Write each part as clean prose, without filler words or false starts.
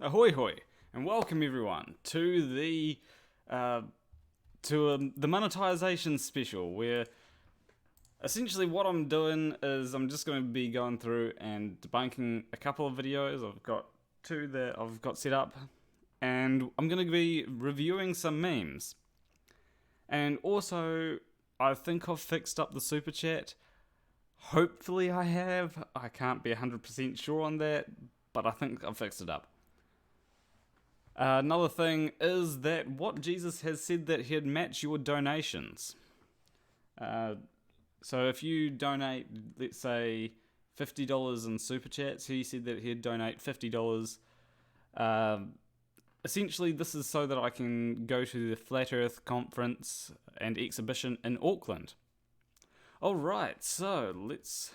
Ahoy hoy, and welcome everyone to the monetization special, where essentially what I'm doing is I'm just going to be going through and debunking a couple of videos. I've got two that I've got set up, and I'm going to be reviewing some memes. And also, I think I've fixed up the super chat. Hopefully I have. I can't be 100% sure on that, but I think I've fixed it up. Another thing is that what Jesus has said that he'd match your donations. So if you donate, let's say, $50 in super chats, he said that he'd donate $50. Essentially, this is so that I can go to the Flat Earth conference and exhibition in Auckland. Alright, so let's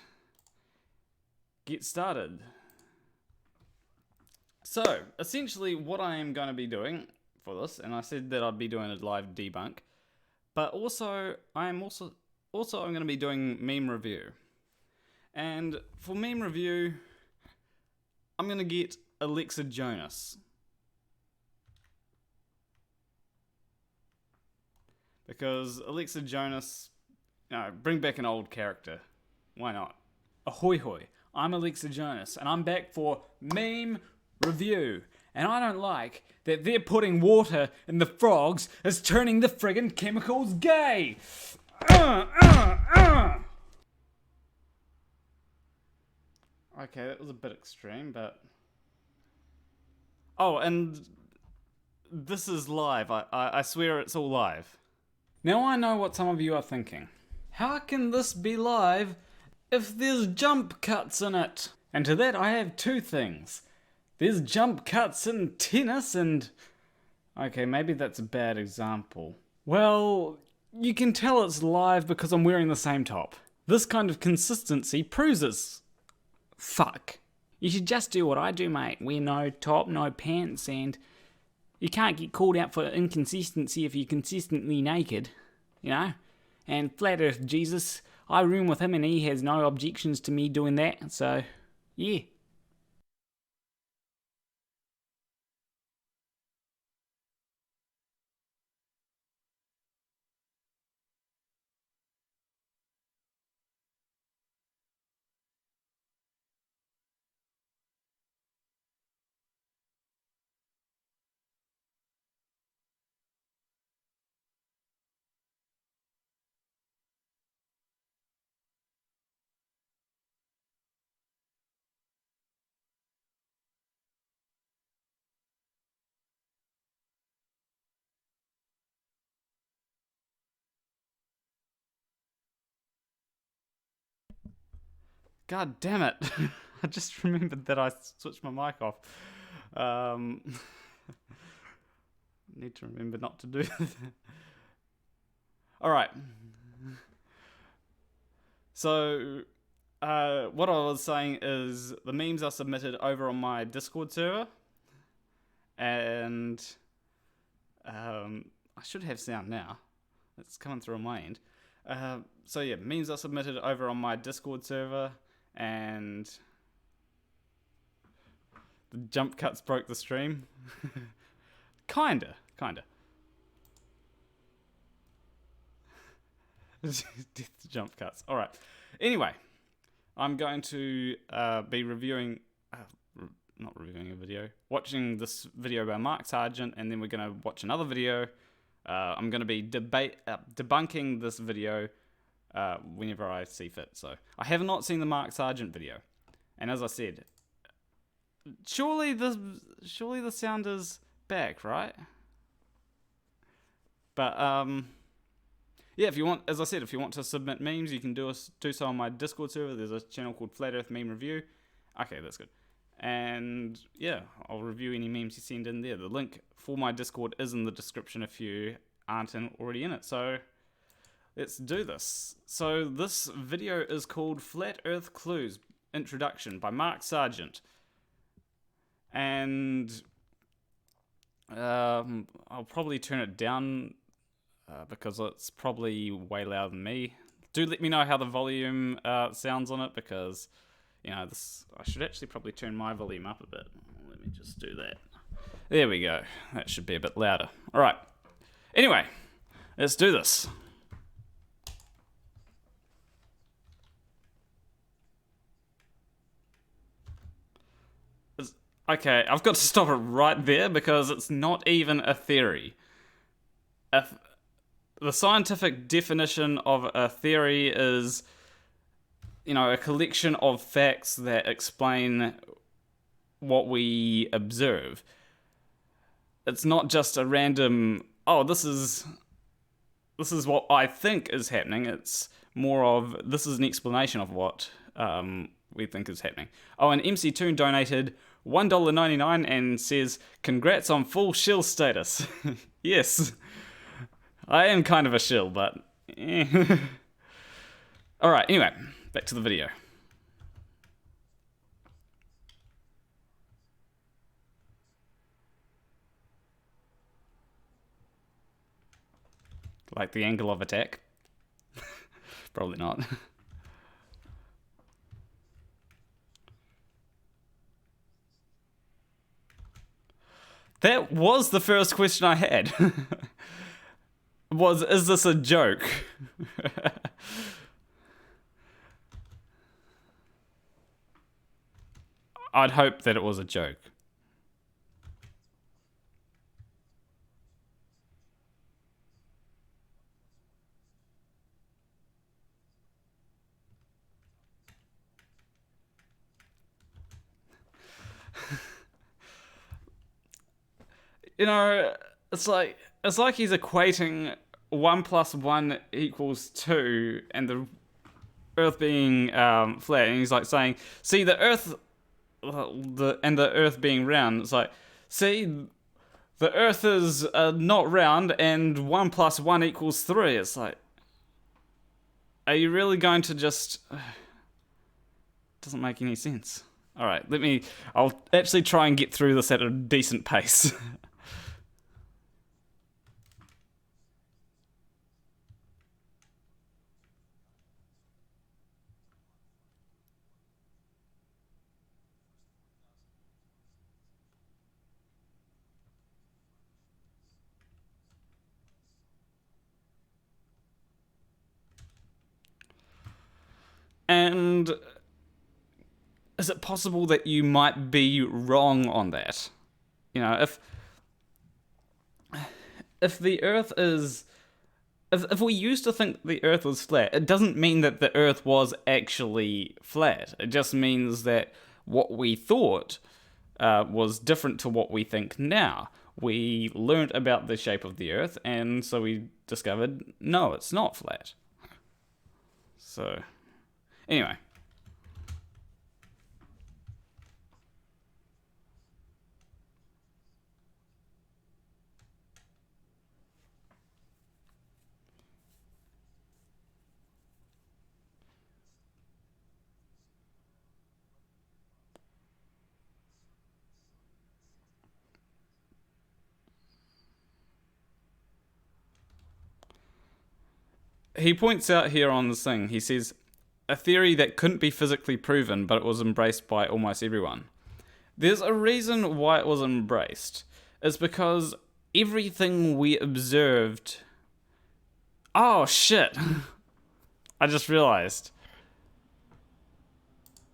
get started. So, essentially what I am going to be doing for this, and I said that I'd be doing a live debunk, but also I'm going to be doing meme review. And for meme review, I'm going to get Alexa Jonas. Because Alexa Jonas, bring back an old character. Why not? Ahoy hoy, I'm Alexa Jonas, and I'm back for meme review. And I don't like that they're putting water in the frogs as turning the friggin' chemicals gay. Okay, that was a bit extreme, but... Oh, and this is live. I swear it's all live. Now I know what some of you are thinking. How can this be live if there's jump cuts in it? And to that I have two things. There's jump cuts in tennis and... Okay, maybe that's a bad example. Well, you can tell it's live because I'm wearing the same top. This kind of consistency proves it's... Fuck. You should just do what I do, mate. Wear no top, no pants, and... You can't get called out for inconsistency if you're consistently naked, you know? And Flat Earth Jesus, I room with him and he has no objections to me doing that, so... Yeah. God damn it. I just remembered that I switched my mic off. Need to remember not to do that. Alright. So, what I was saying is the memes are submitted over on my Discord server. And I should have sound now. It's coming through on my end. So yeah, memes are submitted over on my Discord server. And the jump cuts broke the stream. Kinda. Death to jump cuts. Alright. Anyway, I'm going to be reviewing... not reviewing a video. Watching this video by Mark Sargent, and then we're going to watch another video. I'm going to be debunking this video whenever I see fit. So I have not seen the Mark Sargent video, and as I said, surely the sound is back, right? But yeah, if you want, as I said, if you want to submit memes, you can do so on my Discord server. There's a channel called Flat Earth Meme Review. Okay, that's good. And yeah, I'll review any memes you send in there. The link for my Discord is in the description if you aren't already in it. So let's do this. So this video is called Flat Earth Clues Introduction by Mark Sargent. And I'll probably turn it down because it's probably way louder than me. Do let me know how the volume sounds on it, because you know I should actually probably turn my volume up a bit. Let me just do that. There we go. That should be a bit louder. All right. Anyway, let's do this. Okay, I've got to stop it right there because it's not even a theory. The scientific definition of a theory is, you know, a collection of facts that explain what we observe. It's not just a random, oh, this is what I think is happening. It's more of, this is an explanation of what we think is happening. Oh, and MCToon donated $1.99 and says, congrats on full shill status. Yes. I am kind of a shill, but Alright, anyway, back to the video. Like the angle of attack? Probably not. That was the first question I had. Is this a joke? I'd hope that it was a joke. You know, it's like he's equating 1 + 1 = 2, and the Earth being flat, and he's like saying, see, the Earth, the Earth being round. It's like, see, the Earth is not round, and 1 + 1 = 3. It's like, are you really going to just? Doesn't make any sense. All right, I'll actually try and get through this at a decent pace. And is it possible that you might be wrong on that? You know, if the Earth is, if we used to think the Earth was flat, it doesn't mean that the Earth was actually flat. It just means that what we thought was different to what we think now. We learnt about the shape of the Earth, and so we discovered, no, it's not flat. So, anyway. He points out here on this thing, he says, a theory that couldn't be physically proven, but it was embraced by almost everyone. There's a reason why it was embraced. It's because everything we observed... Oh, shit. I just realized.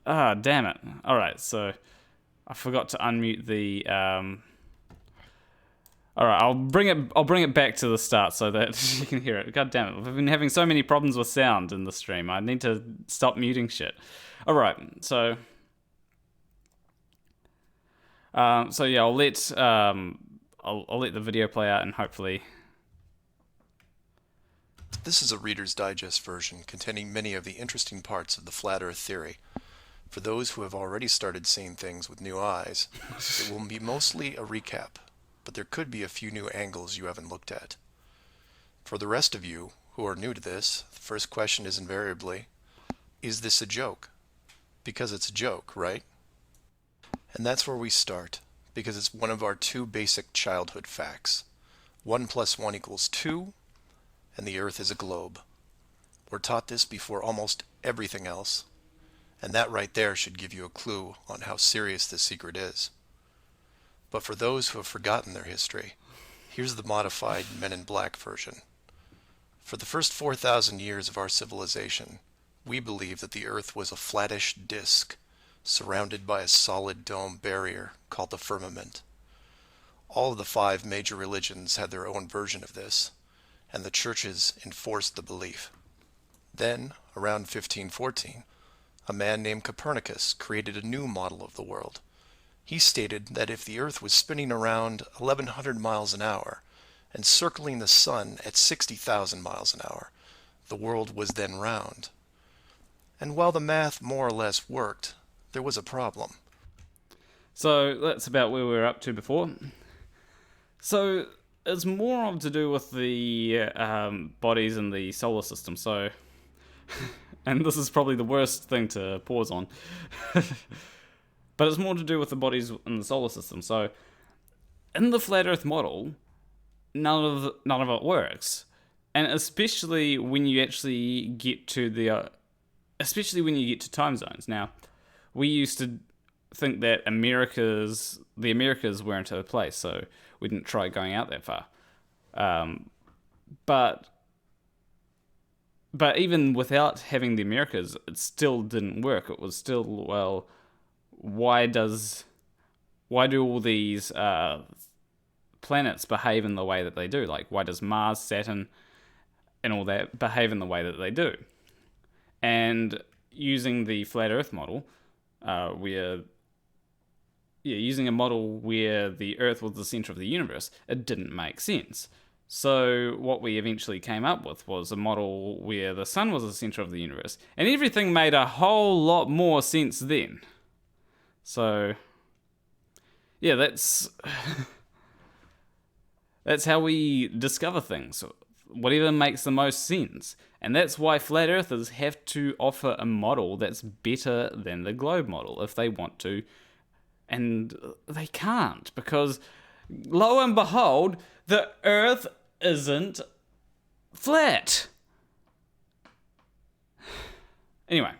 Ah, damn it. Alright, so I forgot to unmute the... Alright, I'll bring it back to the start so that you can hear it. God damn it, I've been having so many problems with sound in the stream. I need to stop muting shit. Alright, so... So yeah, I'll let the video play out and hopefully. This is a Reader's Digest version containing many of the interesting parts of the flat Earth theory. For those who have already started seeing things with new eyes, it will be mostly a recap, but there could be a few new angles you haven't looked at. For the rest of you who are new to this, the first question is invariably, is this a joke? Because it's a joke, right? And that's where we start, because it's one of our two basic childhood facts. 1 + 1 = 2, and the Earth is a globe. We're taught this before almost everything else, and that right there should give you a clue on how serious this secret is. But for those who have forgotten their history, here's the modified Men in Black version. For the first 4,000 years of our civilization, we believed that the Earth was a flattish disk, surrounded by a solid dome barrier called the firmament. All of the 5 major religions had their own version of this, and the churches enforced the belief. Then, around 1514, a man named Copernicus created a new model of the world. He stated that if the Earth was spinning around 1,100 miles an hour and circling the sun at 60,000 miles an hour, the world was then round. And while the math more or less worked, there was a problem. So that's about where we were up to before. So it's more to do with the bodies in the solar system. So, and this is probably the worst thing to pause on, but it's more to do with the bodies in the solar system. So, in the flat Earth model, none of it works, and especially when you actually get to especially when you get to time zones. Now, we used to think that the Americas weren't a place, so we didn't try going out that far. But even without having the Americas, it still didn't work. It was still, well, why do all these planets behave in the way that they do? Like, why does Mars, Saturn, and all that behave in the way that they do? And using the flat Earth model, using a model where the Earth was the center of the universe, it didn't make sense. So what we eventually came up with was a model where the sun was the center of the universe, and everything made a whole lot more sense then. So, yeah, that's how we discover things. Whatever makes the most sense. And that's why flat earthers have to offer a model that's better than the globe model if they want to. And they can't, because lo and behold, the Earth isn't flat. Anyway.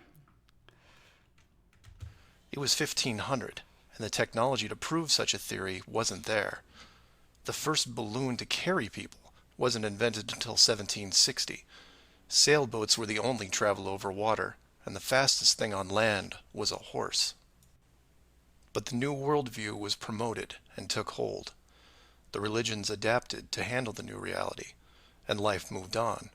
It was 1500, and the technology to prove such a theory wasn't there. The first balloon to carry people wasn't invented until 1760. Sailboats were the only travel over water, and the fastest thing on land was a horse. But the new worldview was promoted and took hold. The religions adapted to handle the new reality, and life moved on.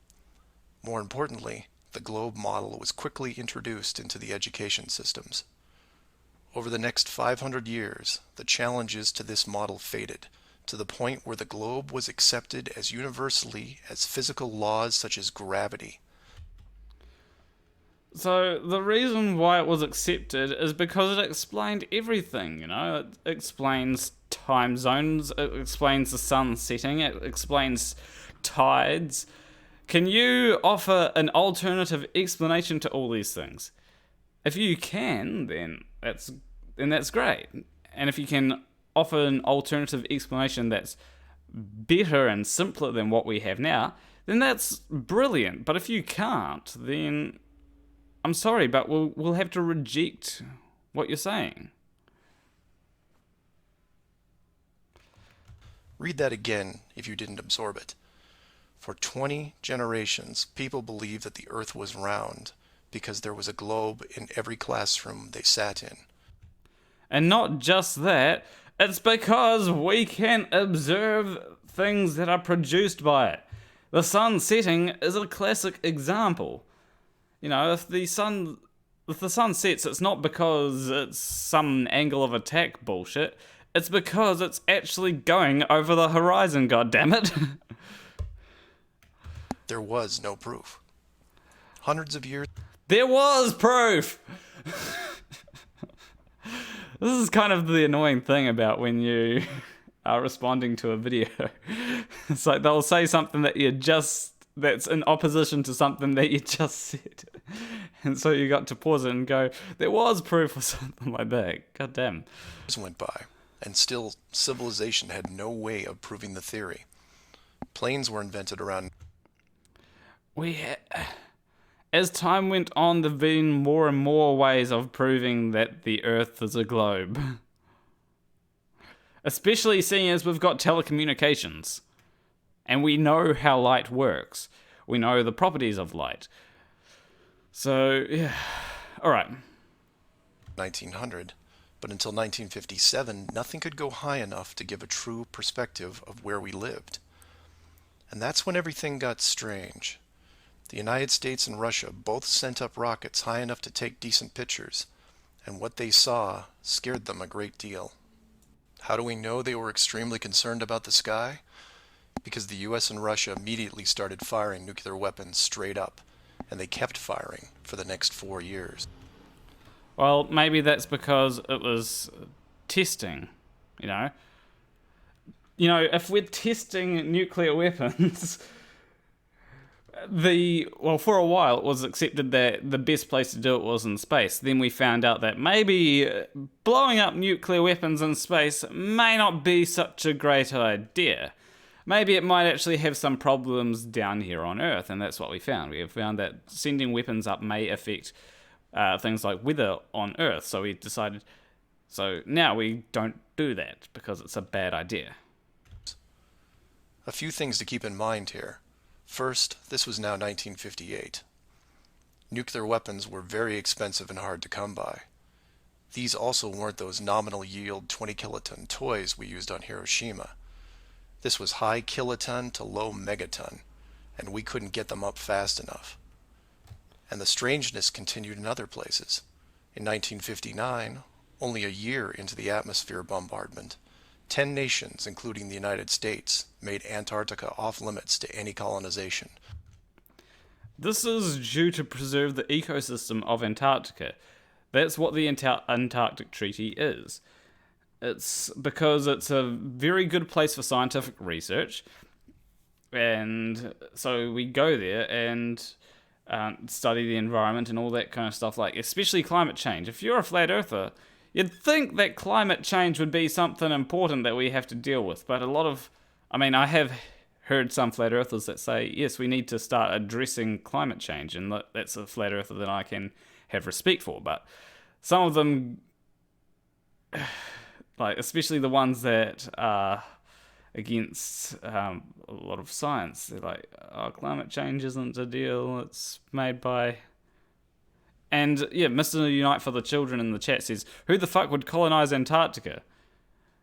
More importantly, the globe model was quickly introduced into the education systems. Over the next 500 years, the challenges to this model faded, to the point where the globe was accepted as universally as physical laws such as gravity. So the reason why it was accepted is because it explained everything, It explains time zones, it explains the sun setting, it explains tides. Can you offer an alternative explanation to all these things? If you can, then that's great. And if you can offer an alternative explanation that's better and simpler than what we have now, then that's brilliant. But if you can't, then I'm sorry, but we'll have to reject what you're saying. Read that again if you didn't absorb it. For 20 generations, people believed that the Earth was round because there was a globe in every classroom they sat in. And not just that, it's because we can observe things that are produced by it. The sun setting is a classic example. If the sun sets, it's not because it's some angle of attack bullshit. It's because it's actually going over the horizon, goddammit. There was no proof. Hundreds of years There was proof! This is kind of the annoying thing about when you are responding to a video. It's like they'll say something that's in opposition to something that you just said. And so you got to pause it and go, there was proof or something like that. God damn. went by, and still civilization had no way of proving the theory. Planes were invented around As time went on, there've been more and more ways of proving that the Earth is a globe. Especially seeing as we've got telecommunications. And we know how light works. We know the properties of light. So, yeah. Alright. 1900, but until 1957, nothing could go high enough to give a true perspective of where we lived. And that's when everything got strange. The United States and Russia both sent up rockets high enough to take decent pictures, and what they saw scared them a great deal. How do we know they were extremely concerned about the sky? Because the US and Russia immediately started firing nuclear weapons straight up, and they kept firing for the next 4 years. Well, maybe that's because it was testing, you know? You know, if we're testing nuclear weapons, for a while it was accepted that the best place to do it was in space. Then we found out that maybe blowing up nuclear weapons in space may not be such a great idea. Maybe it might actually have some problems down here on Earth, and that's what we found. We have found that sending weapons up may affect things like weather on Earth, so we decided... So now we don't do that, because it's a bad idea. A few things to keep in mind here. First, this was now 1958. Nuclear weapons were very expensive and hard to come by. These also weren't those nominal yield 20 kiloton toys we used on Hiroshima. This was high kiloton to low megaton, and we couldn't get them up fast enough. And the strangeness continued in other places. In 1959, only a year into the atmosphere bombardment, 10 nations, including the United States, made Antarctica off-limits to any colonization. This is due to preserve the ecosystem of Antarctica. That's what the Antarctic Treaty is. It's because it's a very good place for scientific research, and so we go there and study the environment and all that kind of stuff, like especially climate change. If you're a flat earther, you'd think that climate change would be something important that we have to deal with, but I have heard some flat earthers that say, yes, we need to start addressing climate change, and that's a flat earther that I can have respect for, but some of them, like especially the ones that are against a lot of science, they're like, oh, climate change isn't a deal, it's made by... And yeah, Mr. Unite for the Children in the chat says, who the fuck would colonize Antarctica?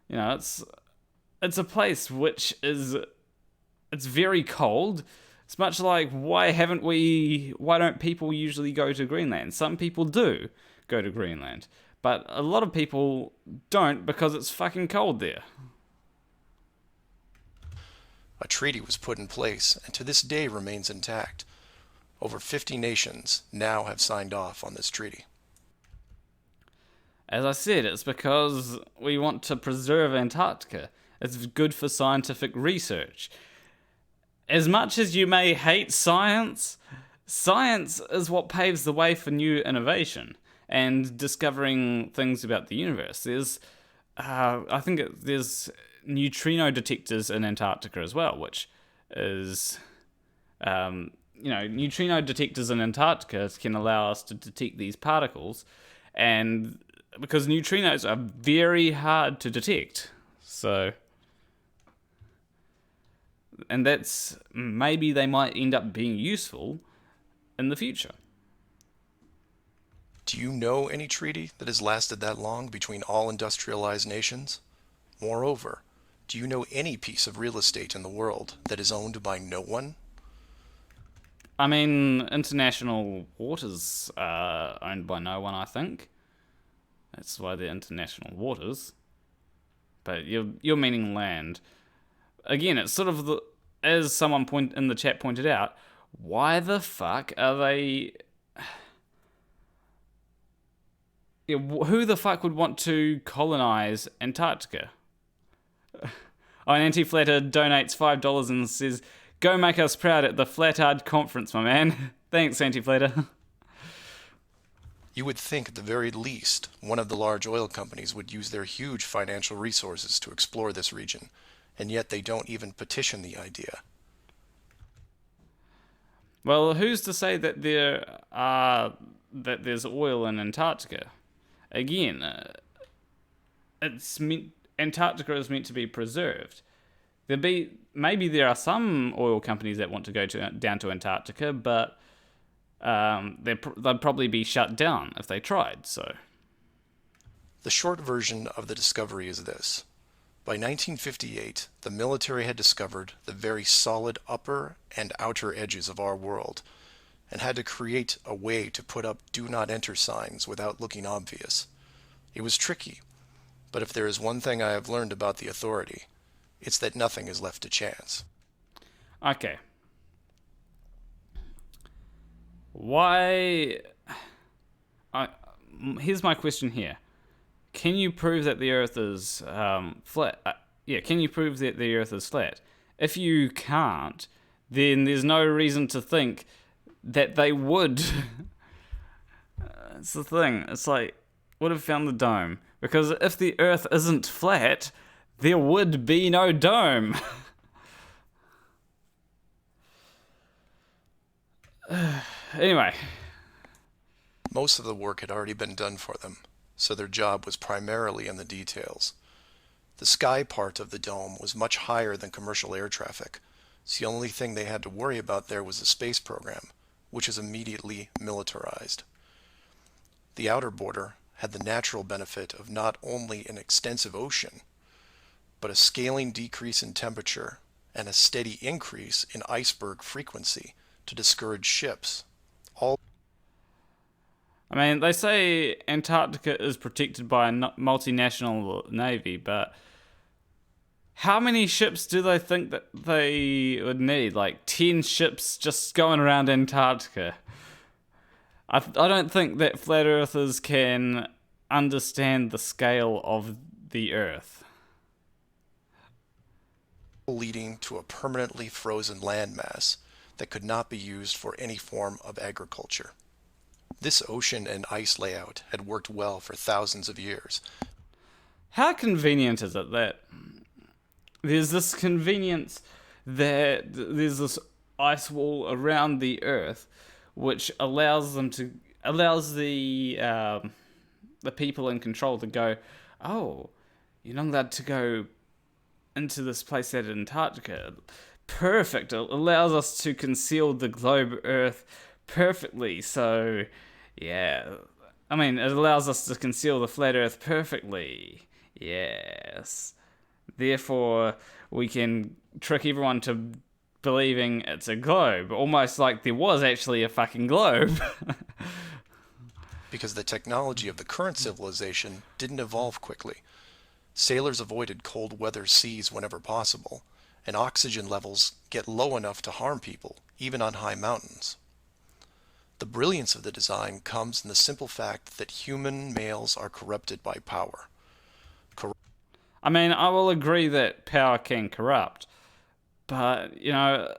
You know, it's a place which is... It's very cold. It's much like, why don't people usually go to Greenland? Some people do go to Greenland, but a lot of people don't because it's fucking cold there. A treaty was put in place and to this day remains intact. Over 50 nations now have signed off on this treaty. As I said, it's because we want to preserve Antarctica. It's good for scientific research. As much as you may hate science, science is what paves the way for new innovation and discovering things about the universe. There's neutrino detectors in Antarctica as well, which is... neutrino detectors in Antarctica can allow us to detect these particles, and because neutrinos are very hard to detect, and that's, maybe they might end up being useful in the future. Do you know any treaty that has lasted that long between all industrialized nations? Moreover, do you know any piece of real estate in the world that is owned by no one? I mean, international waters are owned by no one, I think. That's why they're international waters. but you're meaning land. Again, it's sort of as someone in the chat pointed out, why the fuck are they? Yeah, who the fuck would want to colonize Antarctica? Oh, an anti-flatter donates $5 and says, "Go make us proud at the Flatard conference, my man." Thanks, anti-flatter. You would think at the very least one of the large oil companies would use their huge financial resources to explore this region, and yet they don't even petition the idea. Well, who's to say that there's oil in Antarctica? Again, Antarctica is meant to be preserved. Maybe there are some oil companies that want to go down to Antarctica, but they'd probably be shut down if they tried. So, the short version of the discovery is this. By 1958, the military had discovered the very solid upper and outer edges of our world, and had to create a way to put up "Do Not Enter" signs without looking obvious. It was tricky, but if there is one thing I have learned about the Authority, it's that nothing is left to chance. Okay. Why? Here's my question here. Can you prove that the Earth is flat? Can you prove that the Earth is flat? If you can't, then there's no reason to think that they would. It's the thing. It's like, would have found the dome. Because if the Earth isn't flat, there would be no dome. Anyway. Most of the work had already been done for them, so their job was primarily in the details. The sky part of the dome was much higher than commercial air traffic, so the only thing they had to worry about there was the space program, which is immediately militarized. The outer border had the natural benefit of not only an extensive ocean, but a scaling decrease in temperature and a steady increase in iceberg frequency to discourage ships. I mean, they say Antarctica is protected by a multinational navy, but how many ships do they think that they would need? Like 10 ships just going around Antarctica? I don't think that flat earthers can understand the scale of the Earth. Leading to a permanently frozen landmass that could not be used for any form of agriculture. This ocean and ice layout had worked well for thousands of years. How convenient is it that there's this convenience that there's this ice wall around the Earth, which allows the people in control to go, oh, you're not allowed to go into this place at Antarctica. Perfect. It allows us to conceal the globe Earth perfectly. So, yeah. I mean, it allows us to conceal the flat Earth perfectly. Yes. Therefore, we can trick everyone to believing it's a globe. Almost like there was actually a fucking globe. Because the technology of the current civilization didn't evolve quickly. Sailors avoided cold weather seas whenever possible, and oxygen levels get low enough to harm people, even on high mountains. The brilliance of the design comes in the simple fact that human males are corrupted by power. I mean, I will agree that power can corrupt, but, you know,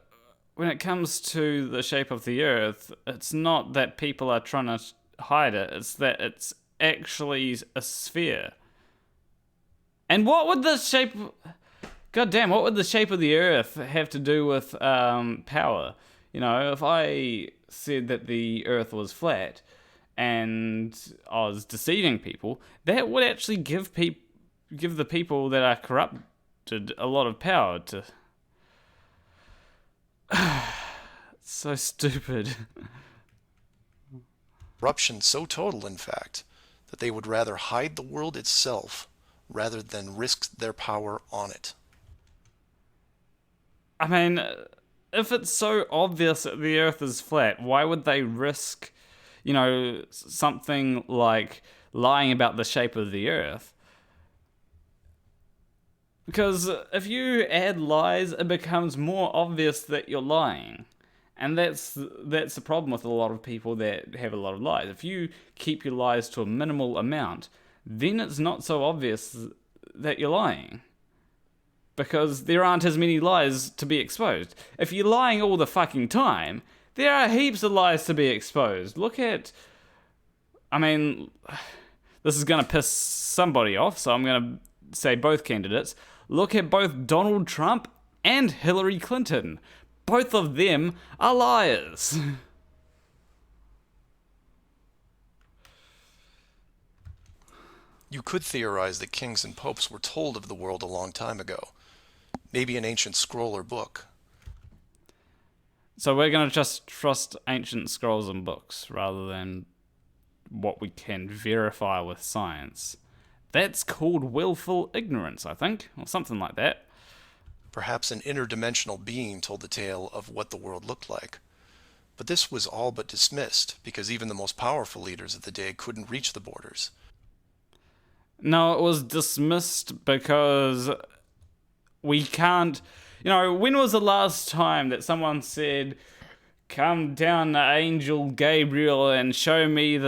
when it comes to the shape of the Earth, it's not that people are trying to hide it, it's that it's actually a sphere. And what would the shape... Goddamn, what would the shape of the Earth have to do with power? You know, if I said that the Earth was flat and I was deceiving people, that would actually give the people that are corrupted a lot of power to... It's so stupid. Corruption so total, in fact, that they would rather hide the world itself rather than risk their power on it. I mean, if it's so obvious that the Earth is flat, why would they risk, you know, something like lying about the shape of the Earth? Because if you add lies, it becomes more obvious that you're lying. And that's the problem with a lot of people that have a lot of lies. If you keep your lies to a minimal amount, then it's not so obvious that you're lying. Because there aren't as many lies to be exposed. If you're lying all the fucking time, there are heaps of lies to be exposed. Look at... I mean, this is going to piss somebody off, so I'm going to say both candidates. Look at both Donald Trump and Hillary Clinton. Both of them are liars. You could theorize that kings and popes were told of the world a long time ago. Maybe an ancient scroll or book. So we're going to just trust ancient scrolls and books rather than what we can verify with science. That's called willful ignorance, I think, or something like that. Perhaps an interdimensional being told the tale of what the world looked like. But this was all but dismissed, because even the most powerful leaders of the day couldn't reach the borders. No, it was dismissed because we can't... when was the last time that someone said, "Come down, Angel Gabriel, and show me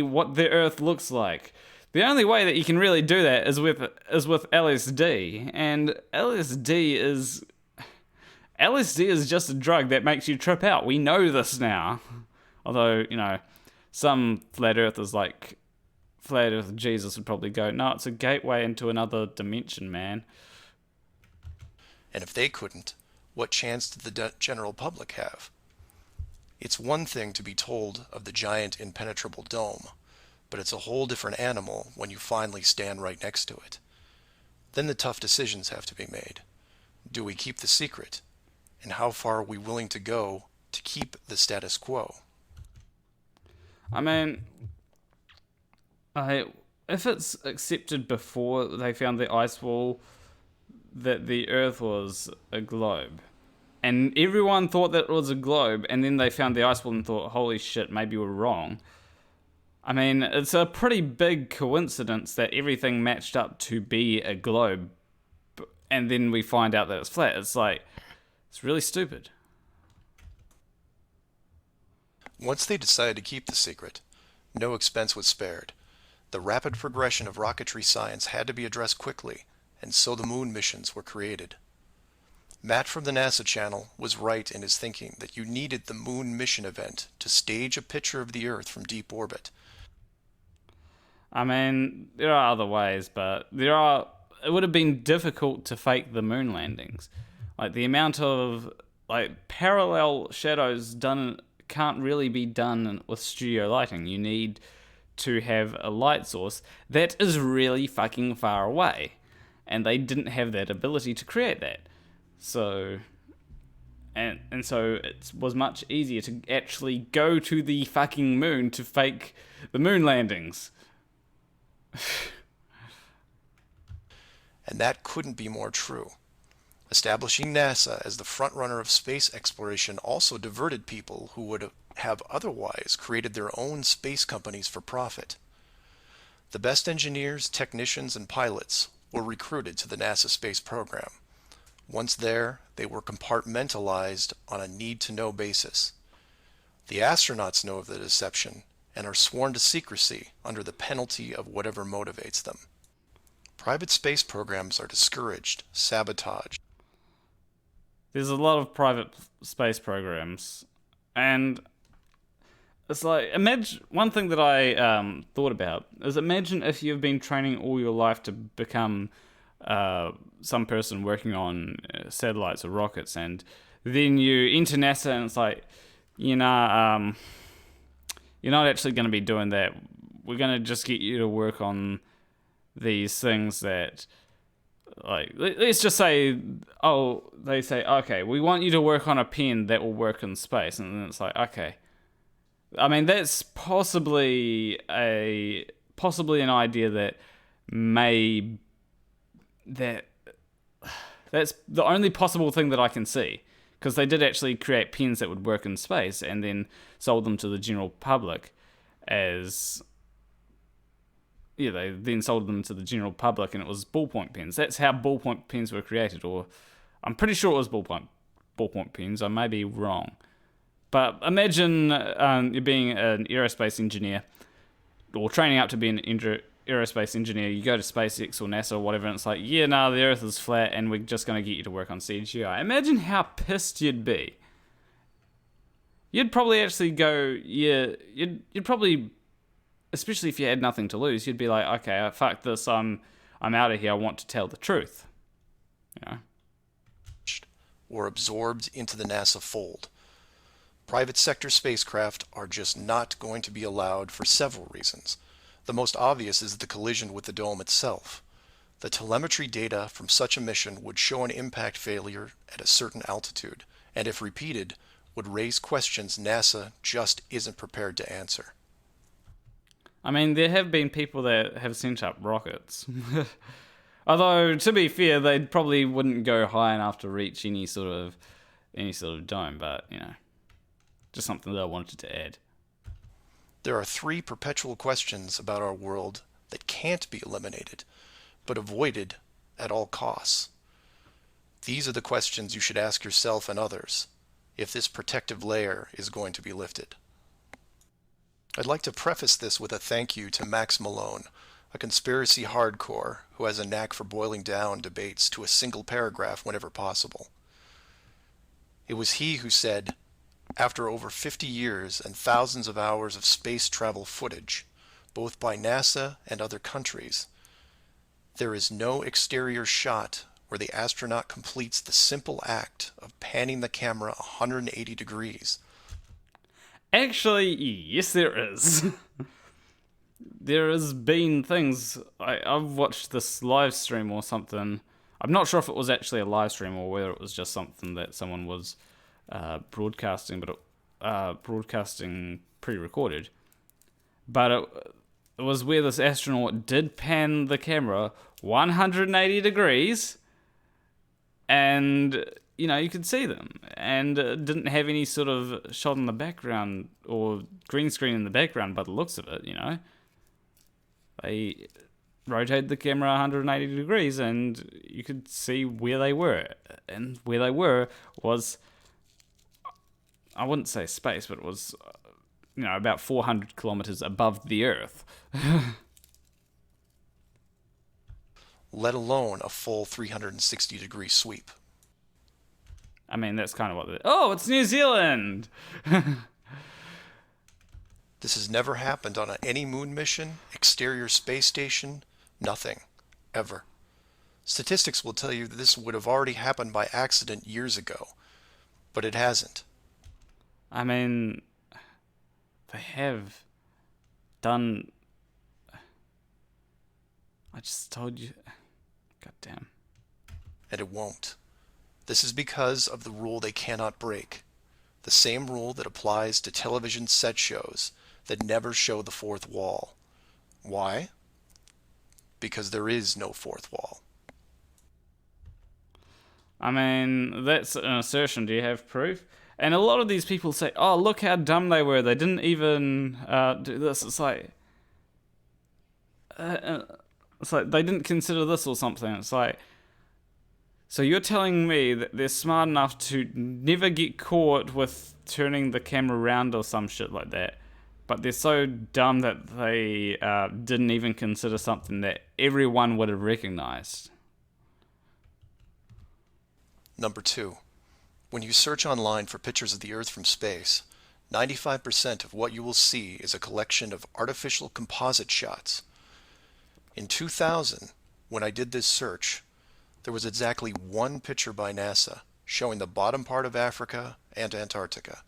what the Earth looks like"? The only way that you can really do that is with LSD, and LSD is just a drug that makes you trip out. We know this now. Although, some flat earthers like Flat Earth Jesus would probably go, "No, it's a gateway into another dimension, man." And if they couldn't, what chance did the general public have? It's one thing to be told of the giant impenetrable dome, but it's a whole different animal when you finally stand right next to it. Then the tough decisions have to be made. Do we keep the secret? And how far are we willing to go to keep the status quo? I mean, if it's accepted before they found the ice wall that the Earth was a globe, and everyone thought that it was a globe, and then they found the ice wall and thought, "Holy shit, maybe we're wrong." I mean, it's a pretty big coincidence that everything matched up to be a globe, and then we find out that it's flat. It's really stupid. Once they decided to keep the secret, no expense was spared. The rapid progression of rocketry science had to be addressed quickly, and so the moon missions were created. Matt from the NASA channel was right in his thinking that you needed the moon mission event to stage a picture of the Earth from deep orbit. I mean, there are other ways, but it would have been difficult to fake the moon landings. Like, the amount of parallel shadows done can't really be done with studio lighting. You need to have a light source that is really fucking far away, and they didn't have that ability to create that. So, and so it was much easier to actually go to the fucking moon to fake the moon landings. And that couldn't be more true. Establishing NASA as the frontrunner of space exploration also diverted people who would have otherwise created their own space companies for profit. The best engineers, technicians, and pilots were recruited to the NASA space program. Once there, they were compartmentalized on a need-to-know basis. The astronauts know of the deception and are sworn to secrecy under the penalty of whatever motivates them. Private space programs are discouraged, sabotaged. There's a lot of private space programs, and it's imagine one thing that I thought about is, imagine if you've been training all your life to become some person working on satellites or rockets, and then you enter NASA and it's you're not actually going to be doing that. We're going to just get you to work on these things that, let's just say, they say, "Okay, we want you to work on a pen that will work in space," and then it's okay. I mean, that's possibly an idea that's the only possible thing that I can see, because they did actually create pens that would work in space and then sold them to the general public as yeah, they then sold them to the general public, and it was ballpoint pens. That's how ballpoint pens were created, or I'm pretty sure it was ballpoint pens. I may be wrong. But imagine you being an aerospace engineer, or training up to be an aerospace engineer. You go to SpaceX or NASA or whatever, and it's like, yeah, no, the Earth is flat, and we're just going to get you to work on CGI. Imagine how pissed you'd be. You'd probably actually go, yeah, you'd probably, especially if you had nothing to lose, you'd be like, okay, fuck this, I'm out of here, I want to tell the truth. You know? Or absorbed into the NASA fold. Private sector spacecraft are just not going to be allowed for several reasons. The most obvious is the collision with the dome itself. The telemetry data from such a mission would show an impact failure at a certain altitude, and if repeated, would raise questions NASA just isn't prepared to answer. I mean, there have been people that have sent up rockets. Although, to be fair, they probably wouldn't go high enough to reach any sort of dome, but, you know, just something that I wanted to add. There are 3 perpetual questions about our world that can't be eliminated, but avoided at all costs. These are the questions you should ask yourself and others if this protective layer is going to be lifted. I'd like to preface this with a thank you to Max Malone, a conspiracy hardcore who has a knack for boiling down debates to a single paragraph whenever possible. It was he who said, after over 50 years and thousands of hours of space travel footage, both by NASA and other countries, there is no exterior shot where the astronaut completes the simple act of panning the camera 180 degrees. Actually, yes, there is. There has been things. I've watched this live stream or something. I'm not sure if it was actually a live stream or whether it was just something that someone was broadcasting, but broadcasting pre-recorded. But it was where this astronaut did pan the camera 180 degrees, and you know, you could see them, and didn't have any sort of shot in the background or green screen in the background by the looks of it, you know. They rotated the camera 180 degrees and you could see where they were. And where they were was, I wouldn't say space, but it was, you know, about 400 kilometers above the Earth. Let alone a full 360-degree sweep. I mean, that's kind of what oh, it's New Zealand! This has never happened on any moon mission, exterior space station, nothing. Ever. Statistics will tell you that this would have already happened by accident years ago, but it hasn't. I mean, they have done... I just told you... Goddamn. And it won't. This is because of the rule they cannot break. The same rule that applies to television set shows that never show the fourth wall. Why? Because there is no fourth wall. I mean, that's an assertion. Do you have proof? And a lot of these people say, oh, look how dumb they were. They didn't even do this. It's like they didn't consider this or something. It's like, so you're telling me that they're smart enough to never get caught with turning the camera around or some shit like that, but they're so dumb that they didn't even consider something that everyone would have recognized. Number 2. When you search online for pictures of the Earth from space, 95% of what you will see is a collection of artificial composite shots. In 2000, when I did this search, there was exactly one picture by NASA showing the bottom part of Africa and Antarctica.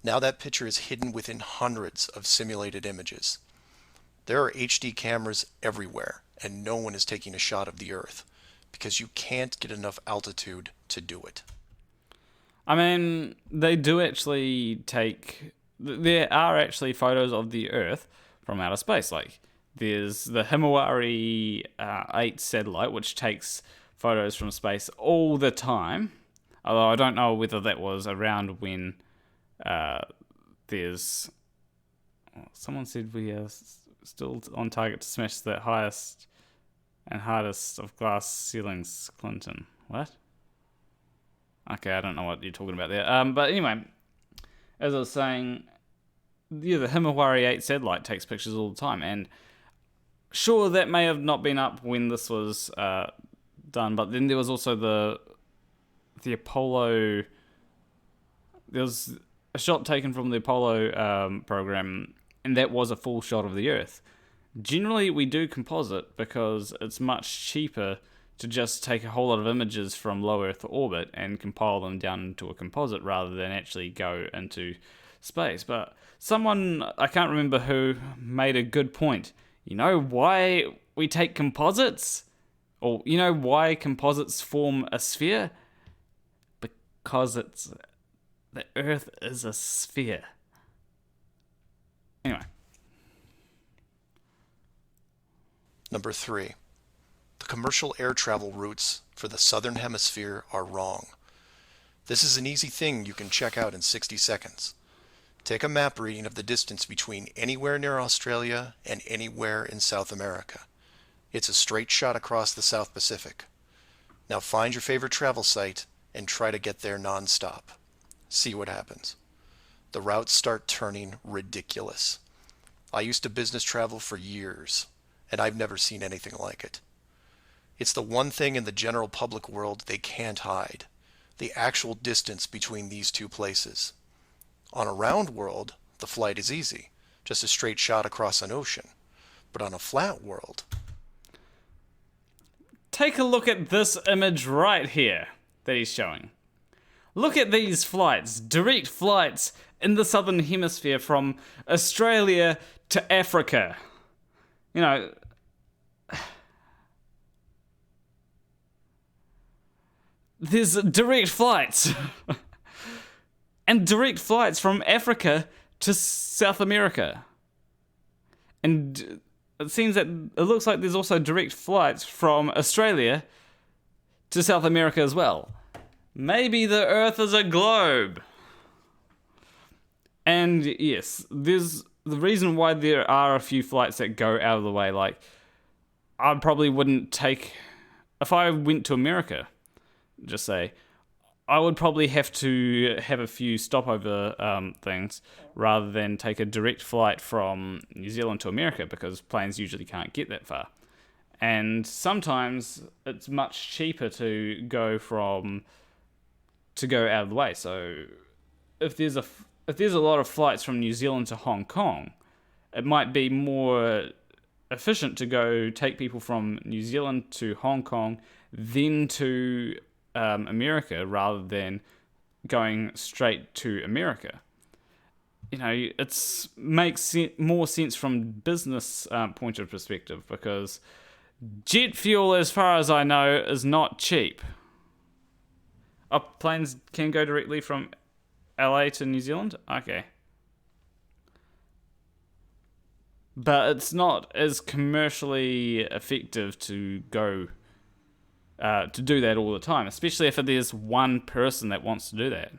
Now that picture is hidden within hundreds of simulated images. There are HD cameras everywhere, and no one is taking a shot of the Earth, because you can't get enough altitude to do it. I mean, they do actually take... There are actually photos of the Earth from outer space. Like, there's the Himawari 8 satellite, which takes photos from space all the time. Although I don't know whether that was around when there's... Someone said we are still on target to smash the highest and hardest of glass ceilings, Clinton. What? Okay, I don't know what you're talking about there. But anyway, as I was saying, yeah, the Himawari 8 satellite takes pictures all the time, and sure, that may have not been up when this was done, but then there was also the Apollo. There was a shot taken from the Apollo program, and that was a full shot of the Earth. Generally, we do composite because it's much cheaper to just take a whole lot of images from low Earth orbit and compile them down into a composite rather than actually go into space. But someone, I can't remember who, made a good point. You know why we take composites? Or you know why composites form a sphere? Because the Earth is a sphere. Anyway. Number 3. The commercial air travel routes for the southern hemisphere are wrong. This is an easy thing you can check out in 60 seconds. Take a map reading of the distance between anywhere near Australia and anywhere in South America. It's a straight shot across the South Pacific. Now find your favorite travel site and try to get there non-stop. See what happens. The routes start turning ridiculous. I used to business travel for years, and I've never seen anything like it. It's the one thing in the general public world they can't hide, the actual distance between these two places. On a round world, the flight is easy, just a straight shot across an ocean. But on a flat world... Take a look at this image right here that he's showing. Look at these flights, direct flights in the southern hemisphere from Australia to Africa. You know, there's direct flights. And direct flights from Africa to South America. And it seems that it looks like there's also direct flights from Australia to South America as well. Maybe the Earth is a globe. And yes, there's the reason why there are a few flights that go out of the way. Like, I probably wouldn't take, if I went to America, just say, I would probably have to have a few stopover things rather than take a direct flight from New Zealand to America, because planes usually can't get that far. And sometimes it's much cheaper to go out of the way. So if there's a lot of flights from New Zealand to Hong Kong, it might be more efficient to go take people from New Zealand to Hong Kong, then to America, rather than going straight to America. You know, it makes more sense from business point of perspective, because jet fuel, as far as I know, is not cheap. Planes can go directly from LA to New Zealand? Okay. But it's not as commercially effective to go to do that all the time, especially if there's one person that wants to do that.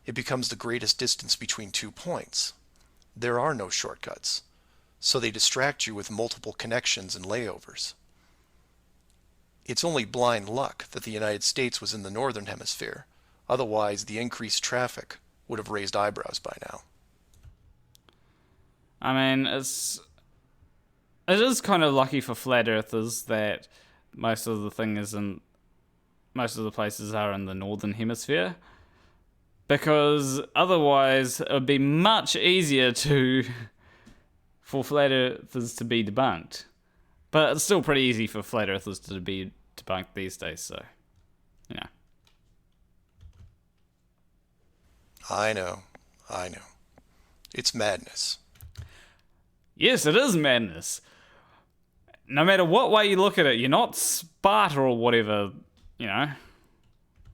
It becomes the greatest distance between 2 points. There are no shortcuts, so they distract you with multiple connections and layovers. It's only blind luck that the United States was in the northern hemisphere. Otherwise, the increased traffic would have raised eyebrows by now. I mean, it is kind of lucky for flat earthers that most of the places are in the northern hemisphere, because otherwise it would be much easier for flat earthers to be debunked. But it's still pretty easy for flat earthers to be debunked these days, so, you know. I know. It's madness. Yes, it is madness. No matter what way you look at it, you're not Sparta or whatever, you know.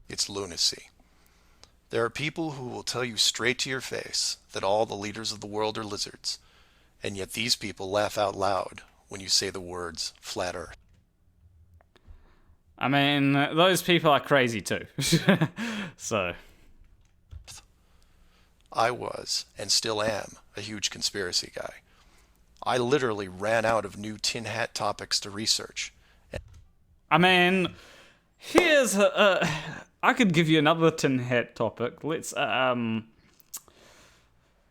It's lunacy. There are people who will tell you straight to your face that all the leaders of the world are lizards, and yet these people laugh out loud when you say the words flat earth. I mean, those people are crazy too. So. I was, and still am, a huge conspiracy guy. I literally ran out of new tin hat topics to research. I mean, here's I could give you another tin hat topic. Let's I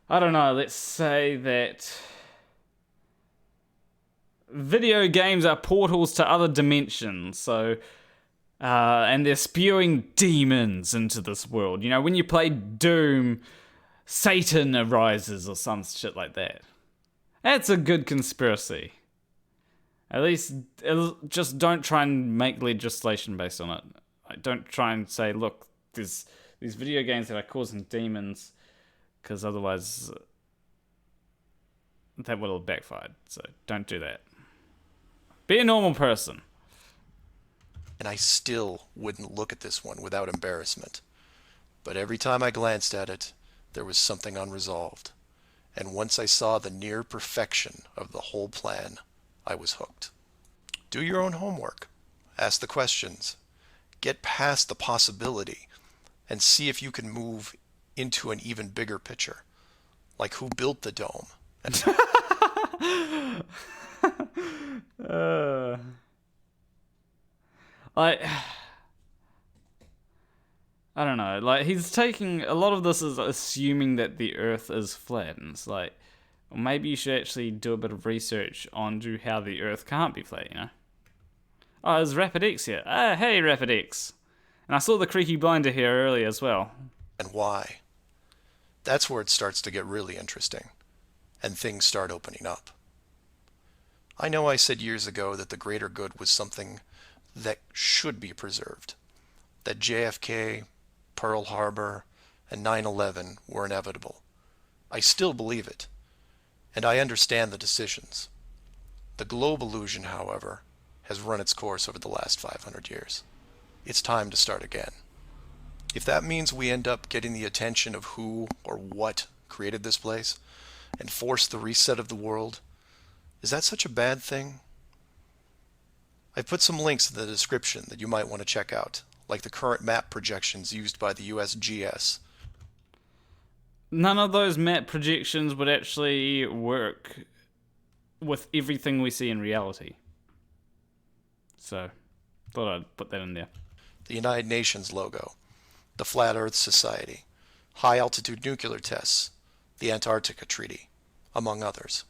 don't know. Let's say that video games are portals to other dimensions. So, and they're spewing demons into this world. You know, when you play Doom, Satan arises or some shit like that. That's a good conspiracy. At least, just don't try and make legislation based on it. Don't try and say, look, there's these video games that are causing demons, because otherwise that would have backfired. So don't do that. Be a normal person. And I still wouldn't look at this one without embarrassment. But every time I glanced at it, there was something unresolved. And once I saw the near perfection of the whole plan, I was hooked. Do your own homework. Ask the questions. Get past the possibility and see if you can move into an even bigger picture. Like who built the dome? I don't know. Like, he's taking a lot of this is assuming that the Earth is flat, and it's like, well, maybe you should actually do a bit of research onto how the Earth can't be flat. You know? Oh, there's RapidX here. Hey, RapidX. And I saw the Creaky Blinder here earlier as well. And why? That's where it starts to get really interesting, and things start opening up. I know I said years ago that the greater good was something that should be preserved, that JFK, Pearl Harbor, and 9/11 were inevitable. I still believe it, and I understand the decisions. The globe illusion, however, has run its course over the last 500 years. It's time to start again. If that means we end up getting the attention of who or what created this place and force the reset of the world, is that such a bad thing? I've put some links in the description that you might want to check out, like the current map projections used by the USGS. None of those map projections would actually work with everything we see in reality. So, thought I'd put that in there. The United Nations logo, the Flat Earth Society, high-altitude nuclear tests, the Antarctica Treaty, among others.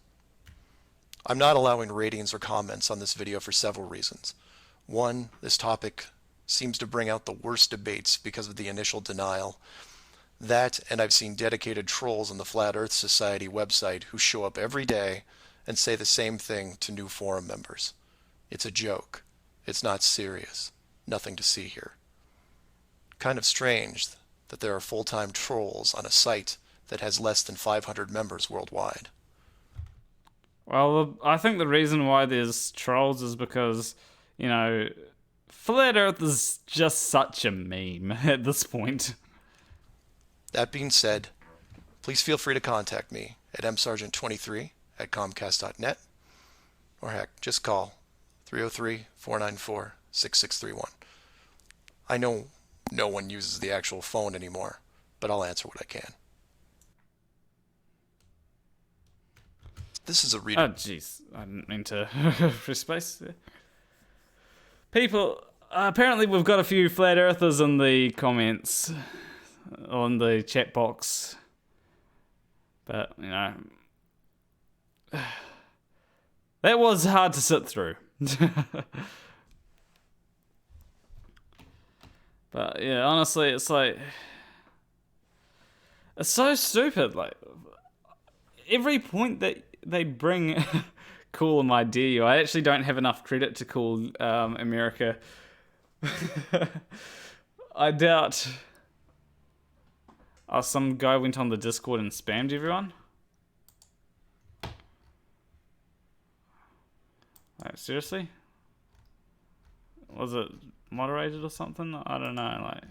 I'm not allowing ratings or comments on this video for several reasons. One, this topic seems to bring out the worst debates because of the initial denial. That, and I've seen dedicated trolls on the Flat Earth Society website who show up every day and say the same thing to new forum members. It's a joke. It's not serious. Nothing to see here. Kind of strange that there are full-time trolls on a site that has less than 500 members worldwide. Well, I think the reason why there's trolls is because, you know, Flat Earth is just such a meme at this point. That being said, please feel free to contact me at msargent23@comcast.net, or heck, just call 303-494-6631. I know no one uses the actual phone anymore, but I'll answer what I can. This is a reader. Oh, jeez. I didn't mean to free space. People, apparently we've got a few flat earthers in the comments, on the chat box. But, you know, that was hard to sit through. But, yeah, honestly, it's like, it's so stupid. Like, every point that they bring call them idea. I actually don't have enough credit to call America. I doubt. Oh, some guy went on the Discord and spammed everyone. Like, seriously? Was it moderated or something? I don't know. Like,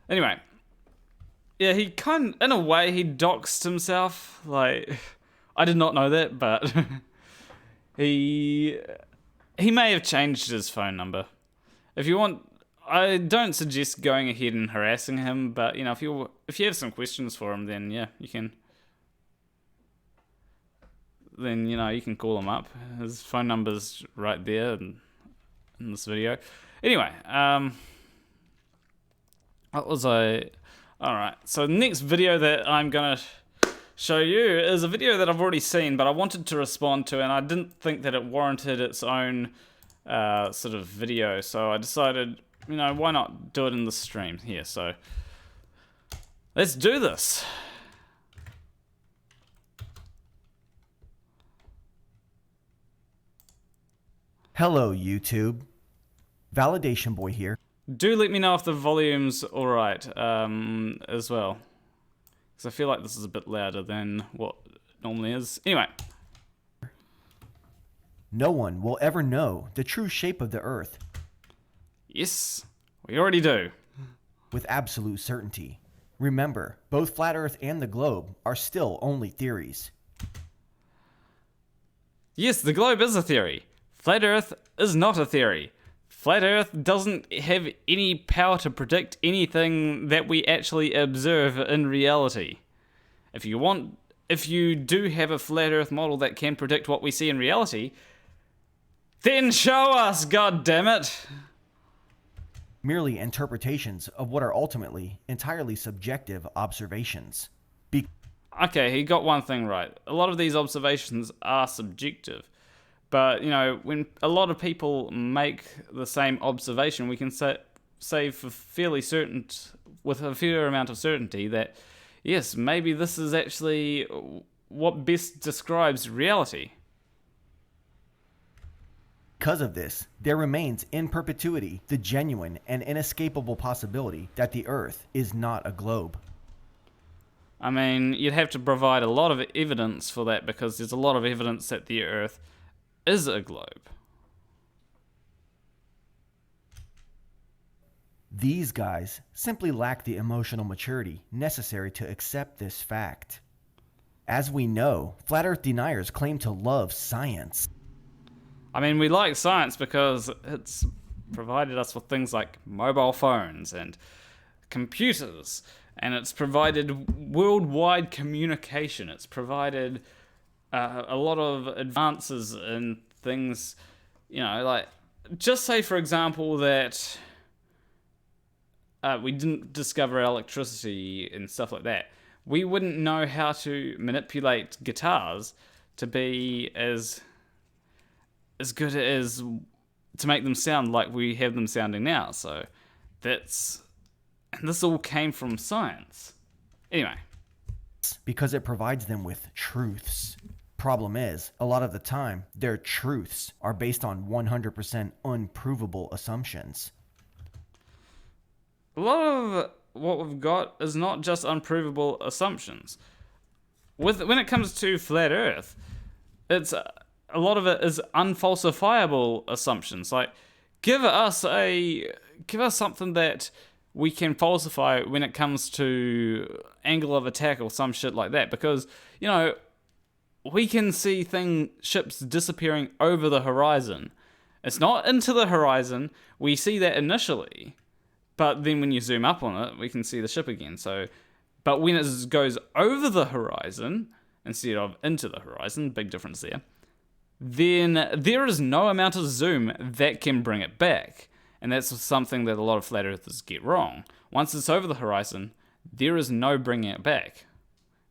anyway. Yeah, he in a way, he doxed himself. Like, I did not know that, but he may have changed his phone number. If you want, I don't suggest going ahead and harassing him, but you know, if you have some questions for him, then yeah, you can. Then you know you can call him up. His phone number's right there in this video. Anyway, what was I? All right. So the next video that I'm gonna show you is a video that I've already seen, but I wanted to respond to, and I didn't think that it warranted its own sort of video, so I decided, you know, why not do it in the stream here? So let's do this. Hello, YouTube. Validation Boy here. Do let me know if the volume's alright as well, because I feel like this is a bit louder than what it normally is. Anyway. No one will ever know the true shape of the Earth Yes, we already do. with absolute certainty. Remember, both Flat Earth and the globe are still only theories. Yes, the globe is a theory. Flat Earth is not a theory. Flat Earth doesn't have any power to predict anything that we actually observe in reality. If you do have a Flat Earth model that can predict what we see in reality, then show us, goddammit! Merely interpretations of what are ultimately entirely subjective observations. Okay, he got one thing right. A lot of these observations are subjective. But, you know, when a lot of people make the same observation, we can say for fairly certain, with a fair amount of certainty, that, yes, maybe this is actually what best describes reality. Because of this, there remains in perpetuity the genuine and inescapable possibility that the Earth is not a globe. I mean, you'd have to provide a lot of evidence for that, because there's a lot of evidence that the Earth is a globe. These guys simply lack the emotional maturity necessary to accept this fact. As we know, Flat Earth deniers claim to love science. I mean, we like science because it's provided us with things like mobile phones and computers, and it's provided worldwide communication. It's provided a lot of advances in things, you know, like, just say, for example, that we didn't discover electricity and stuff like that. We wouldn't know how to manipulate guitars to be as good as to make them sound like we have them sounding now. So and this all came from science. Anyway. Because it provides them with truths. Problem is, a lot of the time, their truths are based on 100% unprovable assumptions. A lot of what we've got is not just unprovable assumptions. When it comes to Flat Earth, it's a lot of it is unfalsifiable assumptions. Like, give us something that we can falsify when it comes to angle of attack or some shit like that, because, you know, we can see ships disappearing over the horizon. It's not into the horizon. We see that initially, but then when you zoom up on it, we can see the ship again. So, but when it goes over the horizon instead of into the horizon, big difference there, then there is no amount of zoom that can bring it back. And that's something that a lot of flat earthers get wrong. Once it's over the horizon, there is no bringing it back,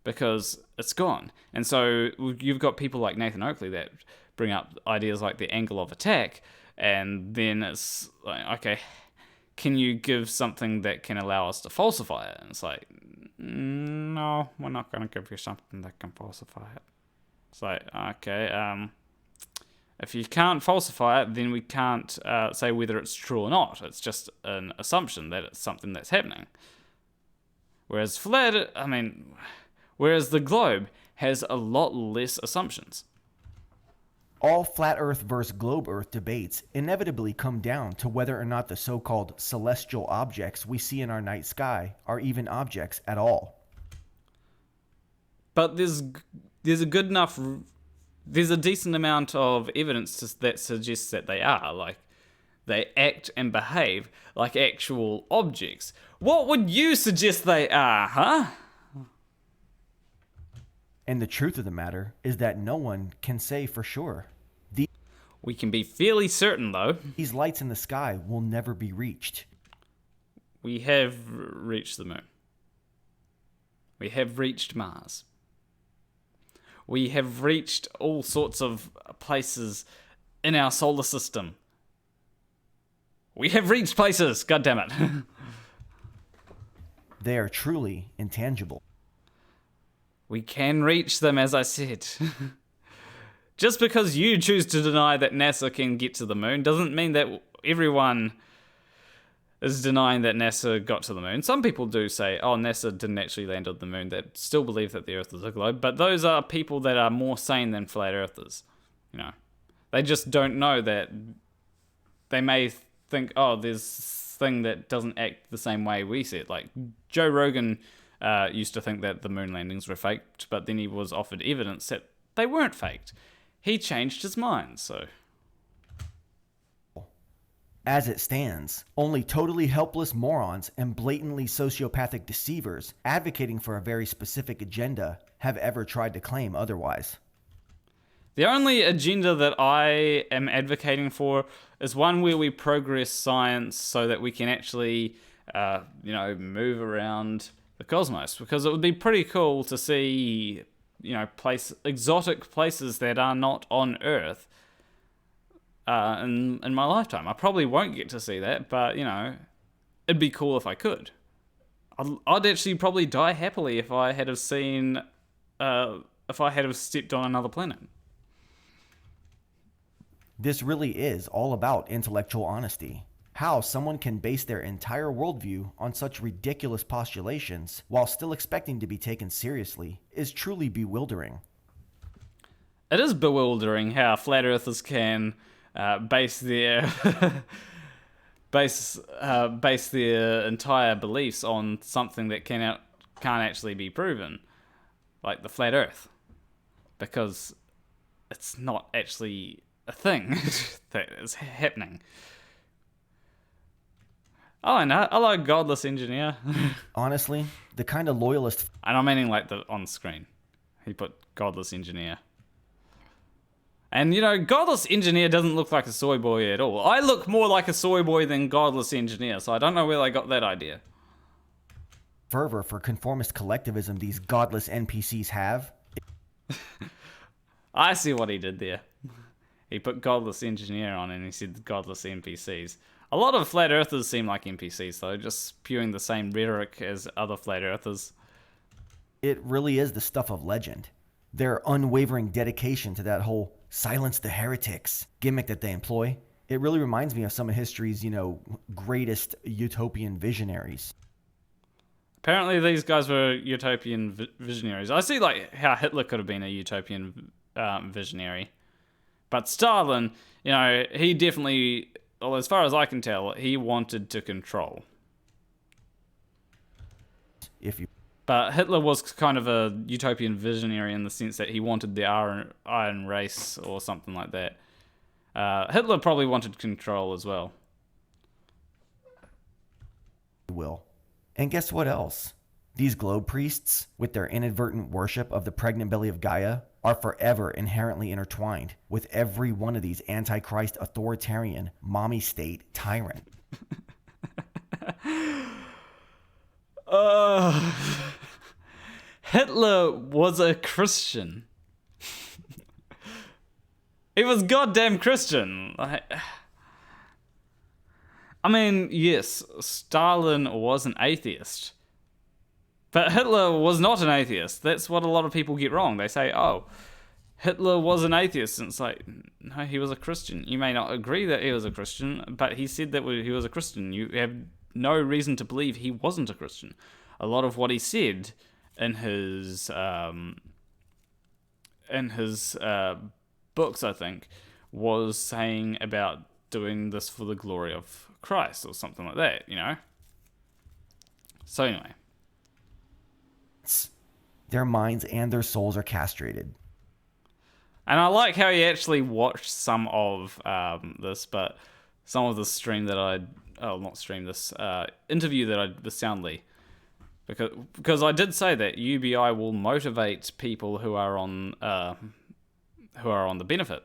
because it's gone. And so you've got people like Nathan Oakley that bring up ideas like the angle of attack, and then it's like, okay, can you give something that can allow us to falsify it? And it's like, no, we're not going to give you something that can falsify it. It's like, okay, if you can't falsify it, then we can't say whether it's true or not. It's just an assumption that it's something that's happening. Whereas the globe has a lot less assumptions. All flat Earth versus globe Earth debates inevitably come down to whether or not the so-called celestial objects we see in our night sky are even objects at all. But there's a decent amount of evidence that suggests that they are. Like, They act and behave like actual objects. What would you suggest they are, huh? And the truth of the matter is that no one can say for sure. We can be fairly certain, though. These lights in the sky will never be reached. We have reached the moon. We have reached Mars. We have reached all sorts of places in our solar system. We have reached places, goddammit. They are truly intangible. We can reach them, as I said. Just because you choose to deny that NASA can get to the moon doesn't mean that everyone is denying that NASA got to the moon. Some people do say, oh, NASA didn't actually land on the moon. They still believe that the Earth is a globe. But those are people that are more sane than flat earthers. You know, they just don't know that. They may think, oh, there's this thing that doesn't act the same way we see it. Like Joe Rogan used to think that the moon landings were faked, but then he was offered evidence that they weren't faked. He changed his mind, so... As it stands, only totally helpless morons and blatantly sociopathic deceivers advocating for a very specific agenda have ever tried to claim otherwise. The only agenda that I am advocating for is one where we progress science so that we can actually, move around the cosmos. Because it would be pretty cool to see, exotic places that are not on Earth in my lifetime. I probably won't get to see that, but, it'd be cool if I could. I'd actually probably die happily if I had have seen, if I had have stepped on another planet. This really is all about intellectual honesty. How someone can base their entire worldview on such ridiculous postulations while still expecting to be taken seriously is truly bewildering. It is bewildering how flat earthers can base their base their entire beliefs on something that can't actually be proven, like the flat Earth, because it's not actually a thing that is happening. Oh, and hello, godless engineer. Honestly, the kind of loyalist... And I'm meaning like the on screen. He put godless engineer. And, godless engineer doesn't look like a soy boy at all. I look more like a soy boy than godless engineer, so I don't know where they got that idea. Fervor for conformist collectivism these godless NPCs have... I see what he did there. He put godless engineer on and he said godless NPCs. A lot of flat earthers seem like NPCs though, just spewing the same rhetoric as other flat earthers. It really is the stuff of legend. Their unwavering dedication to that whole silence the heretics gimmick that they employ, it really reminds me of some of history's, greatest utopian visionaries. Apparently these guys were utopian visionaries. I see like how Hitler could have been a utopian visionary. But Stalin, he definitely, well, as far as I can tell, he wanted to control. But Hitler was kind of a utopian visionary in the sense that he wanted the Iron Race or something like that. Hitler probably wanted control as well. And guess what else? These globe priests, with their inadvertent worship of the pregnant belly of Gaia, are forever inherently intertwined with every one of these antichrist authoritarian mommy state tyrant. Hitler was a Christian. He was goddamn Christian. I mean, yes, Stalin was an atheist. But Hitler was not an atheist. That's what a lot of people get wrong. They say, oh, Hitler was an atheist. And it's like, no, he was a Christian. You may not agree that he was a Christian, but he said that he was a Christian. You have no reason to believe he wasn't a Christian. A lot of what he said in his books, I think, was saying about doing this for the glory of Christ or something like that, So anyway. Their minds and their souls are castrated. And I like how he actually watched some of this, but some of the stream that not stream, this interview that I did with Soundly. Because I did say that UBI will motivate people who are on the benefit.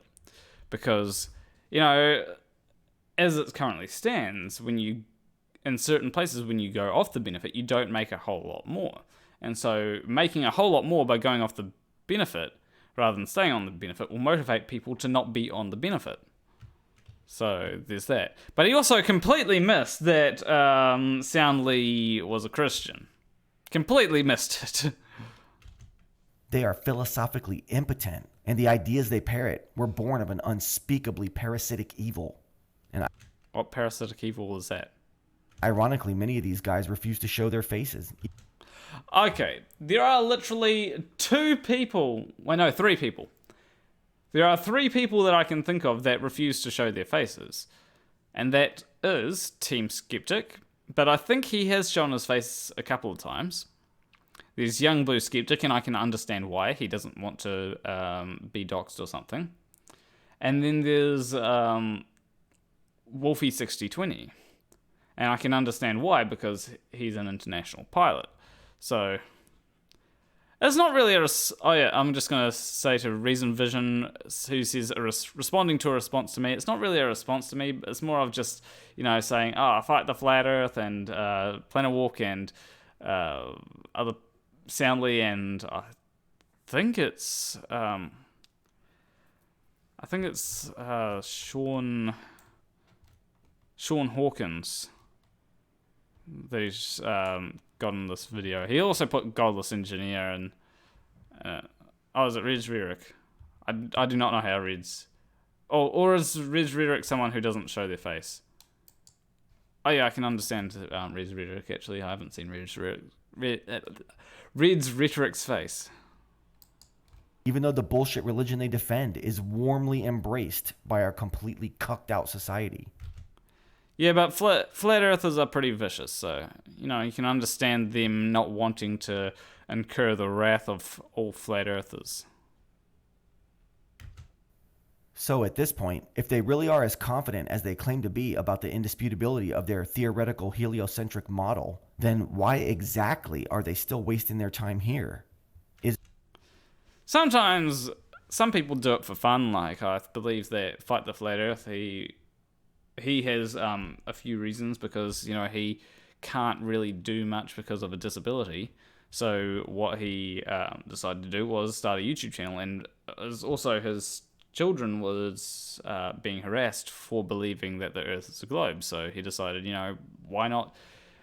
Because, as it currently stands, in certain places when you go off the benefit, you don't make a whole lot more. And so making a whole lot more by going off the benefit rather than staying on the benefit will motivate people to not be on the benefit. So there's that. But he also completely missed that Soundly was a Christian. Completely missed it. They are philosophically impotent, and the ideas they parrot were born of an unspeakably parasitic evil. And What parasitic evil is that? ironically, many of these guys refuse to show their faces. Okay, there are literally 3 people. There are 3 people that I can think of that refuse to show their faces. And that is Team Skeptic, but I think he has shown his face a couple of times. There's Young Blue Skeptic, and I can understand why. He doesn't want to be doxxed or something. And then there's Wolfie6020. And I can understand why, because he's an international pilot. So, it's not really I'm just going to say to Reason Vision, who says responding to a response to me. It's not really a response to me. It's more of just, saying, fight the flat earth and Planarwalk and other Soundly, and I think it's Sean Hawkins that he's got in this video. He also put Godless Engineer and is it Reg Rhetoric? I do not know how reads. Or is Reg Rhetoric someone who doesn't show their face? Oh yeah, I can understand Reg Rhetoric actually. I haven't seen Red's Rhetoric's face. Even though the bullshit religion they defend is warmly embraced by our completely cucked out society. Yeah, but flat earthers are pretty vicious, so, you can understand them not wanting to incur the wrath of all flat earthers. So at this point, if they really are as confident as they claim to be about the indisputability of their theoretical heliocentric model, then why exactly are they still wasting their time here? Sometimes, some people do it for fun, like I believe that Fight the Flat Earth, he has a few reasons, because, he can't really do much because of a disability. So what he decided to do was start a YouTube channel, and also his children was being harassed for believing that the Earth is a globe. So he decided, why not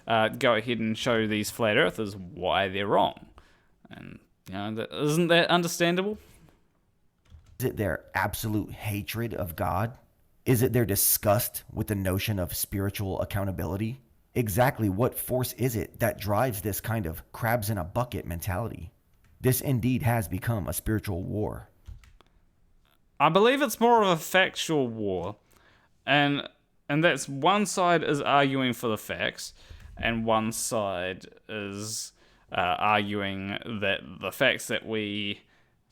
go ahead and show these flat earthers why they're wrong? And, isn't that understandable? Is it their absolute hatred of God? Is it their disgust with the notion of spiritual accountability? Exactly what force is it that drives this kind of crabs in a bucket mentality? This indeed has become a spiritual war. I believe it's more of a factual war, and that's one side is arguing for the facts, and one side is arguing that the facts that we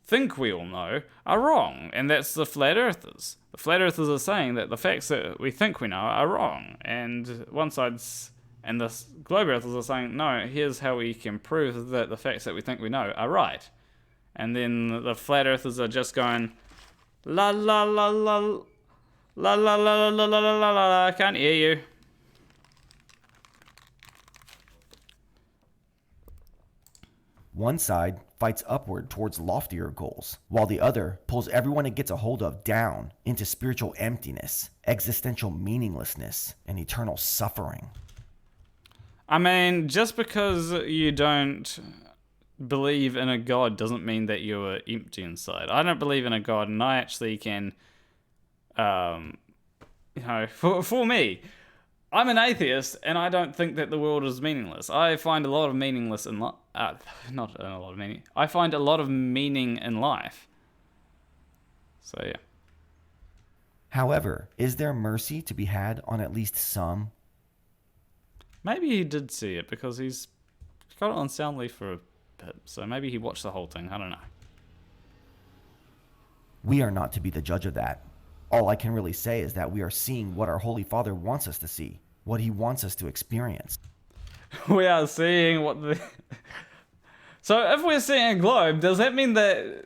think we all know are wrong, and that's the flat earthers. The flat earthers are saying that the facts that we think we know are wrong, and one side's and the globe earthers are saying, no, here's how we can prove that the facts that we think we know are right. And then the flat earthers are just going, la la la la la la la la la la la la, I can't hear you. One side fights upward towards loftier goals, while the other pulls everyone it gets a hold of down into spiritual emptiness, existential meaninglessness, and eternal suffering. I mean, just because you don't believe in a god doesn't mean that you're empty inside. I don't believe in a god, and I actually can, for me, I'm an atheist, and I don't think that the world is meaningless. I find a lot of meaningless in life. I find a lot of meaning in life. So yeah. However, is there mercy to be had on at least some? Maybe he did see it because he's got it on Soundly for a bit. So maybe he watched the whole thing. I don't know. We are not to be the judge of that. All I can really say is that we are seeing what our Holy Father wants us to see, what he wants us to experience. We are seeing what the... So if we're seeing a globe, does that mean that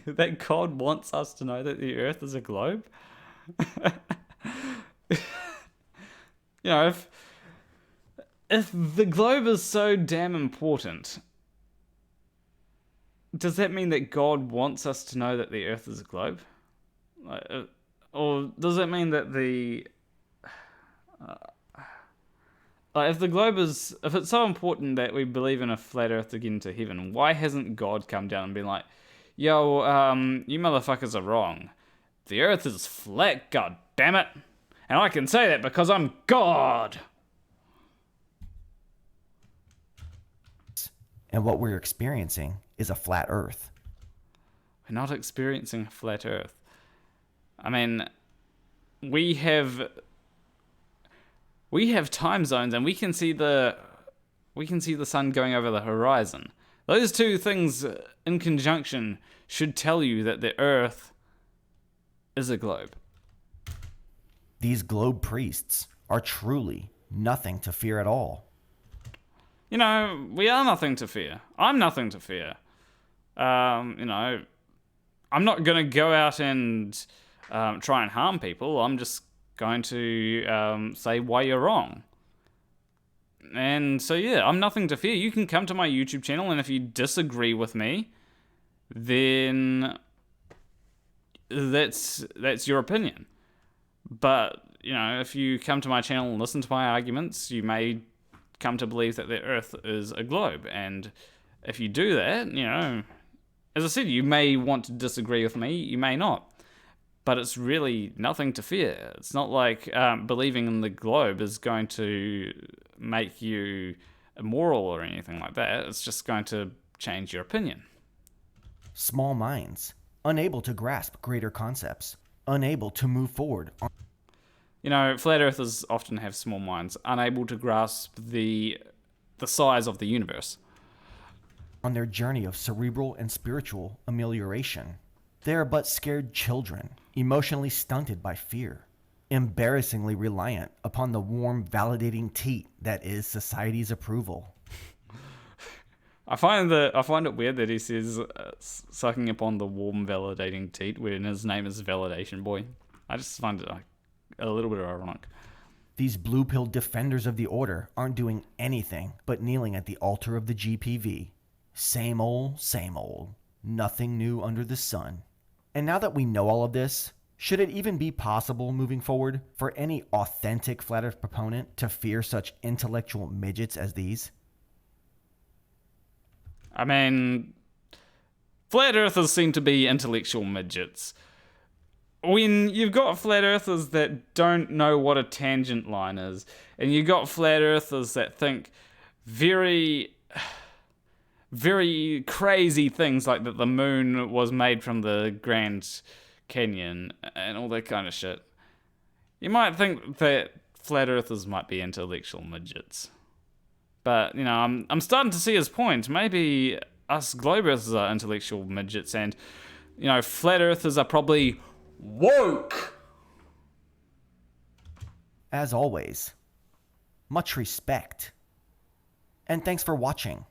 that God wants us to know that the Earth is a globe? You know, if the globe is so damn important, does that mean that God wants us to know that the Earth is a globe? Or does it mean that if the globe is, if it's so important that we believe in a flat Earth to get into heaven, why hasn't God come down and been like, yo, you motherfuckers are wrong. The Earth is flat, god damn it. And I can say that because I'm God. And what we're experiencing is a flat Earth. We're not experiencing a flat Earth. I mean, we have time zones, and we can see the sun going over the horizon. Those two things in conjunction should tell you that the Earth is a globe. These globe priests are truly nothing to fear at all. You know, we are nothing to fear. I'm nothing to fear. You know, I'm not going to go out and try and harm people. I'm just going to say why you're wrong. And so, yeah, I'm nothing to fear. You can come to my YouTube channel, and if you disagree with me, then that's your opinion. But, you know, if you come to my channel and listen to my arguments, you may come to believe that the Earth is a globe. And if you do that, you know, as I said, you may want to disagree with me, you may not. But it's really nothing to fear. It's not like believing in the globe is going to make you immoral or anything like that. It's just going to change your opinion. Small minds, unable to grasp greater concepts, unable to move forward. You know, flat earthers often have small minds, unable to grasp the size of the universe. On their journey of cerebral and spiritual amelioration, they are but scared children, emotionally stunted by fear, embarrassingly reliant upon the warm, validating teat that is society's approval. I find it weird that he says sucking upon the warm, validating teat when his name is Validation Boy. I just find it a little bit ironic. These blue-pilled defenders of the order aren't doing anything but kneeling at the altar of the GPV. Same old, nothing new under the sun. And now that we know all of this, should it even be possible moving forward for any authentic flat earth proponent to fear such intellectual midgets as these? I mean, flat earthers seem to be intellectual midgets. When you've got flat earthers that don't know what a tangent line is, and you've got flat earthers that think very, very crazy things like that the moon was made from the Grand Canyon and all that kind of shit, you might think that flat earthers might be intellectual midgets. But, you know, I'm starting to see his point. Maybe us globe earthers are intellectual midgets, and, you know, flat earthers are probably woke. As always, much respect. And thanks for watching.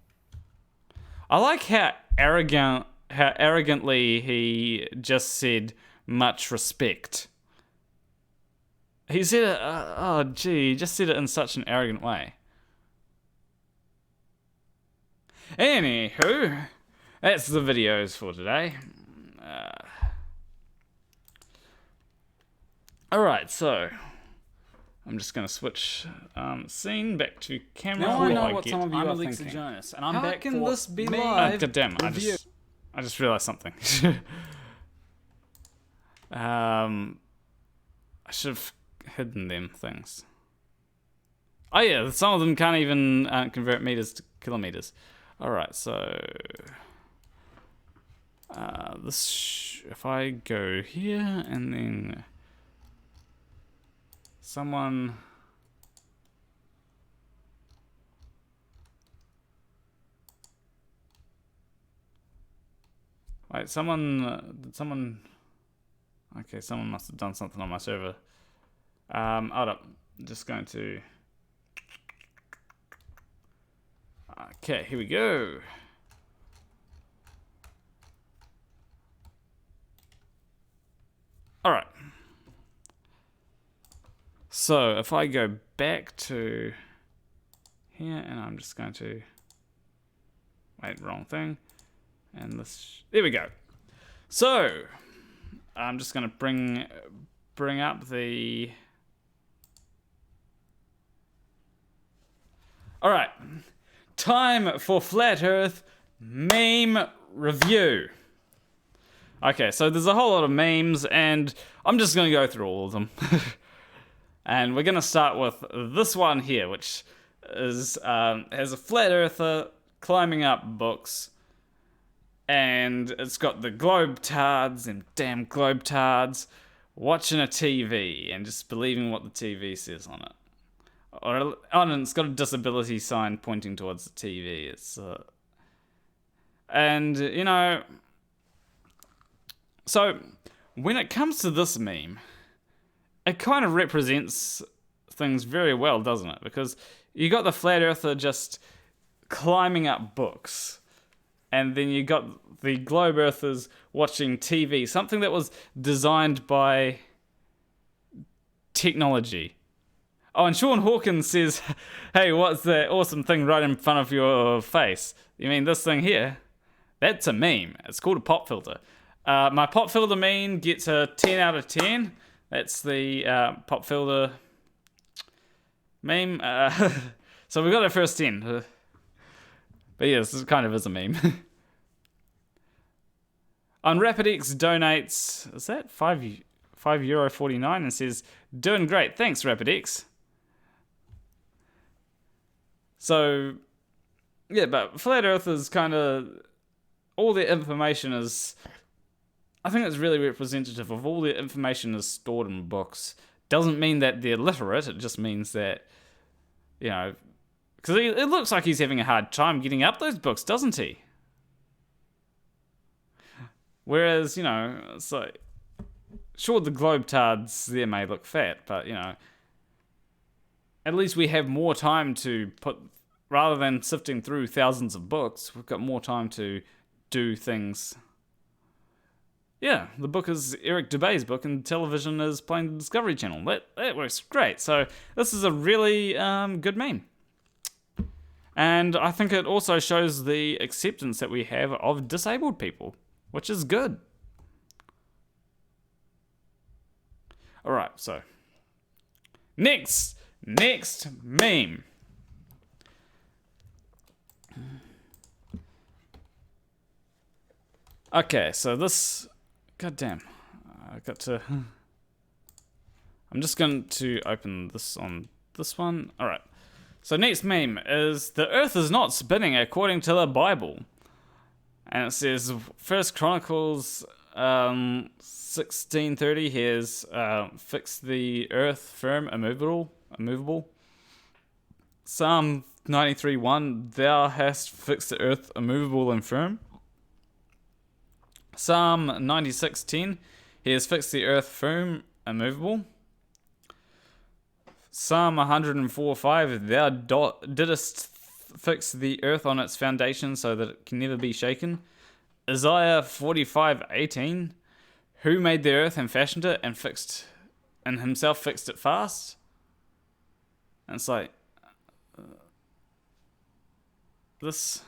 I like how arrogantly he just said much respect. He said it, he just said it in such an arrogant way. Anywho, that's the videos for today. Alright, so I'm just going to switch scene back to camera. Now I know while what get- some of you I'm are Alexa thinking. Jonas, and I'm How back can for this be me- live? Goddamn, I Review. just realized something. I should have hidden them things. Oh yeah, some of them can't even convert meters to kilometers. Alright, so if I go here and then someone did someone Okay, someone must have done something on my server. Hold up. I'm just going to... Okay, here we go. Alright. So, if I go back to here, and I'm just going to... Wait, wrong thing. And this... There we go. So, I'm just going to bring up the... Alright. Time for Flat Earth meme review. Okay, so there's a whole lot of memes, and I'm just going to go through all of them. And we're going to start with this one here, which is has a flat earther climbing up books, and it's got the globetards and damn globetards watching a TV and just believing what the TV says on it. And it's got a disability sign pointing towards the TV. It's and you know, so when it comes to this meme, it kind of represents things very well, doesn't it? Because you got the flat earther just climbing up books, and then you got the globe earthers watching TV, something that was designed by technology. Oh, and Sean Hawkins says, hey, what's that awesome thing right in front of your face? You mean this thing here? That's a meme. It's called a pop filter. My pop filter meme gets a 10 out of 10. That's the pop filter meme. So we got our first 10. But yes, this kind of is a meme. On RapidX donates, is that €5.49 and says, doing great, thanks RapidX. So, yeah, but Flat Earth is kind of, all their information is, I think it's really representative of all their information is stored in books. Doesn't mean that they're literate, it just means that, you know, because it looks like he's having a hard time getting up those books, doesn't he? Whereas, you know, it's like, sure, the globetards there may look fat, but, you know, at least we have more time to put, rather than sifting through thousands of books, we've got more time to do things. Yeah, the book is Eric Dubé's book, and television is playing the Discovery Channel. That works great. So this is a really good meme. And I think it also shows the acceptance that we have of disabled people, which is good. Alright, so next meme. Okay, so this, goddamn, I'm just going to open this on this one. Alright, so next meme is, the earth is not spinning according to the Bible. And it says, First Chronicles 16:30, here's fix the earth firm, immovable. Psalm 93:1, thou hast fixed the earth immovable and firm. Psalm 96:10, he has fixed the earth firm, immovable. Psalm 104:5, thou didst fix the earth on its foundation so that it can never be shaken. Isaiah 45:18, who made the earth and fashioned it and himself fixed it fast? And it's like, this,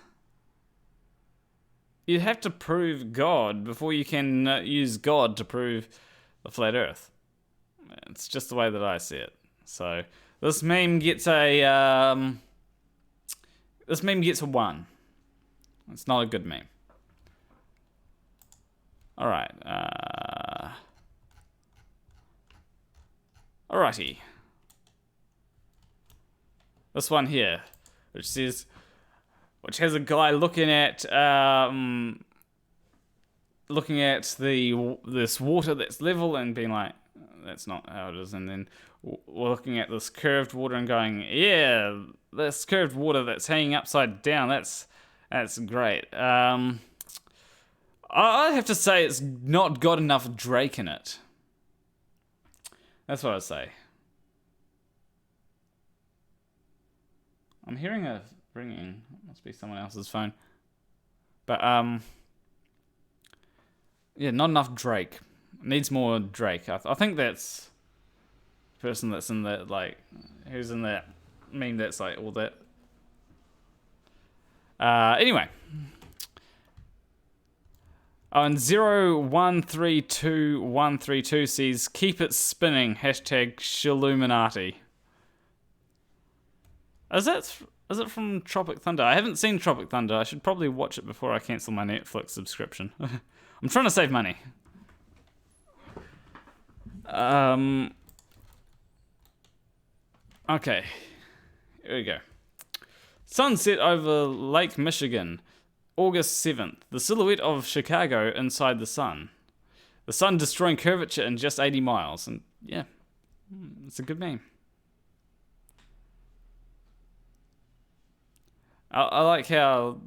you have to prove God before you can use God to prove the flat earth. It's just the way that I see it. So this meme gets a 1. It's not a good meme. Alright. Alrighty. This one here, which has a guy looking at this water that's level and being like, that's not how it is, and then we're looking at this curved water and going, yeah, this curved water that's hanging upside down, that's great. I have to say it's not got enough Drake in it. That's what I say. I'm hearing a ringing. It must be someone else's phone. But, yeah, not enough Drake. Needs more Drake. I think that's the person that's in that, like, who's in that meme that's like all that. Anyway. Oh, and 0132132 says, keep it spinning, hashtag Shiluminati. Is it from Tropic Thunder? I haven't seen Tropic Thunder. I should probably watch it before I cancel my Netflix subscription. I'm trying to save money. Okay. Here we go. Sunset over Lake Michigan, August 7th. The silhouette of Chicago inside the sun. The sun destroying curvature in just 80 miles. And yeah, it's a good meme. I like how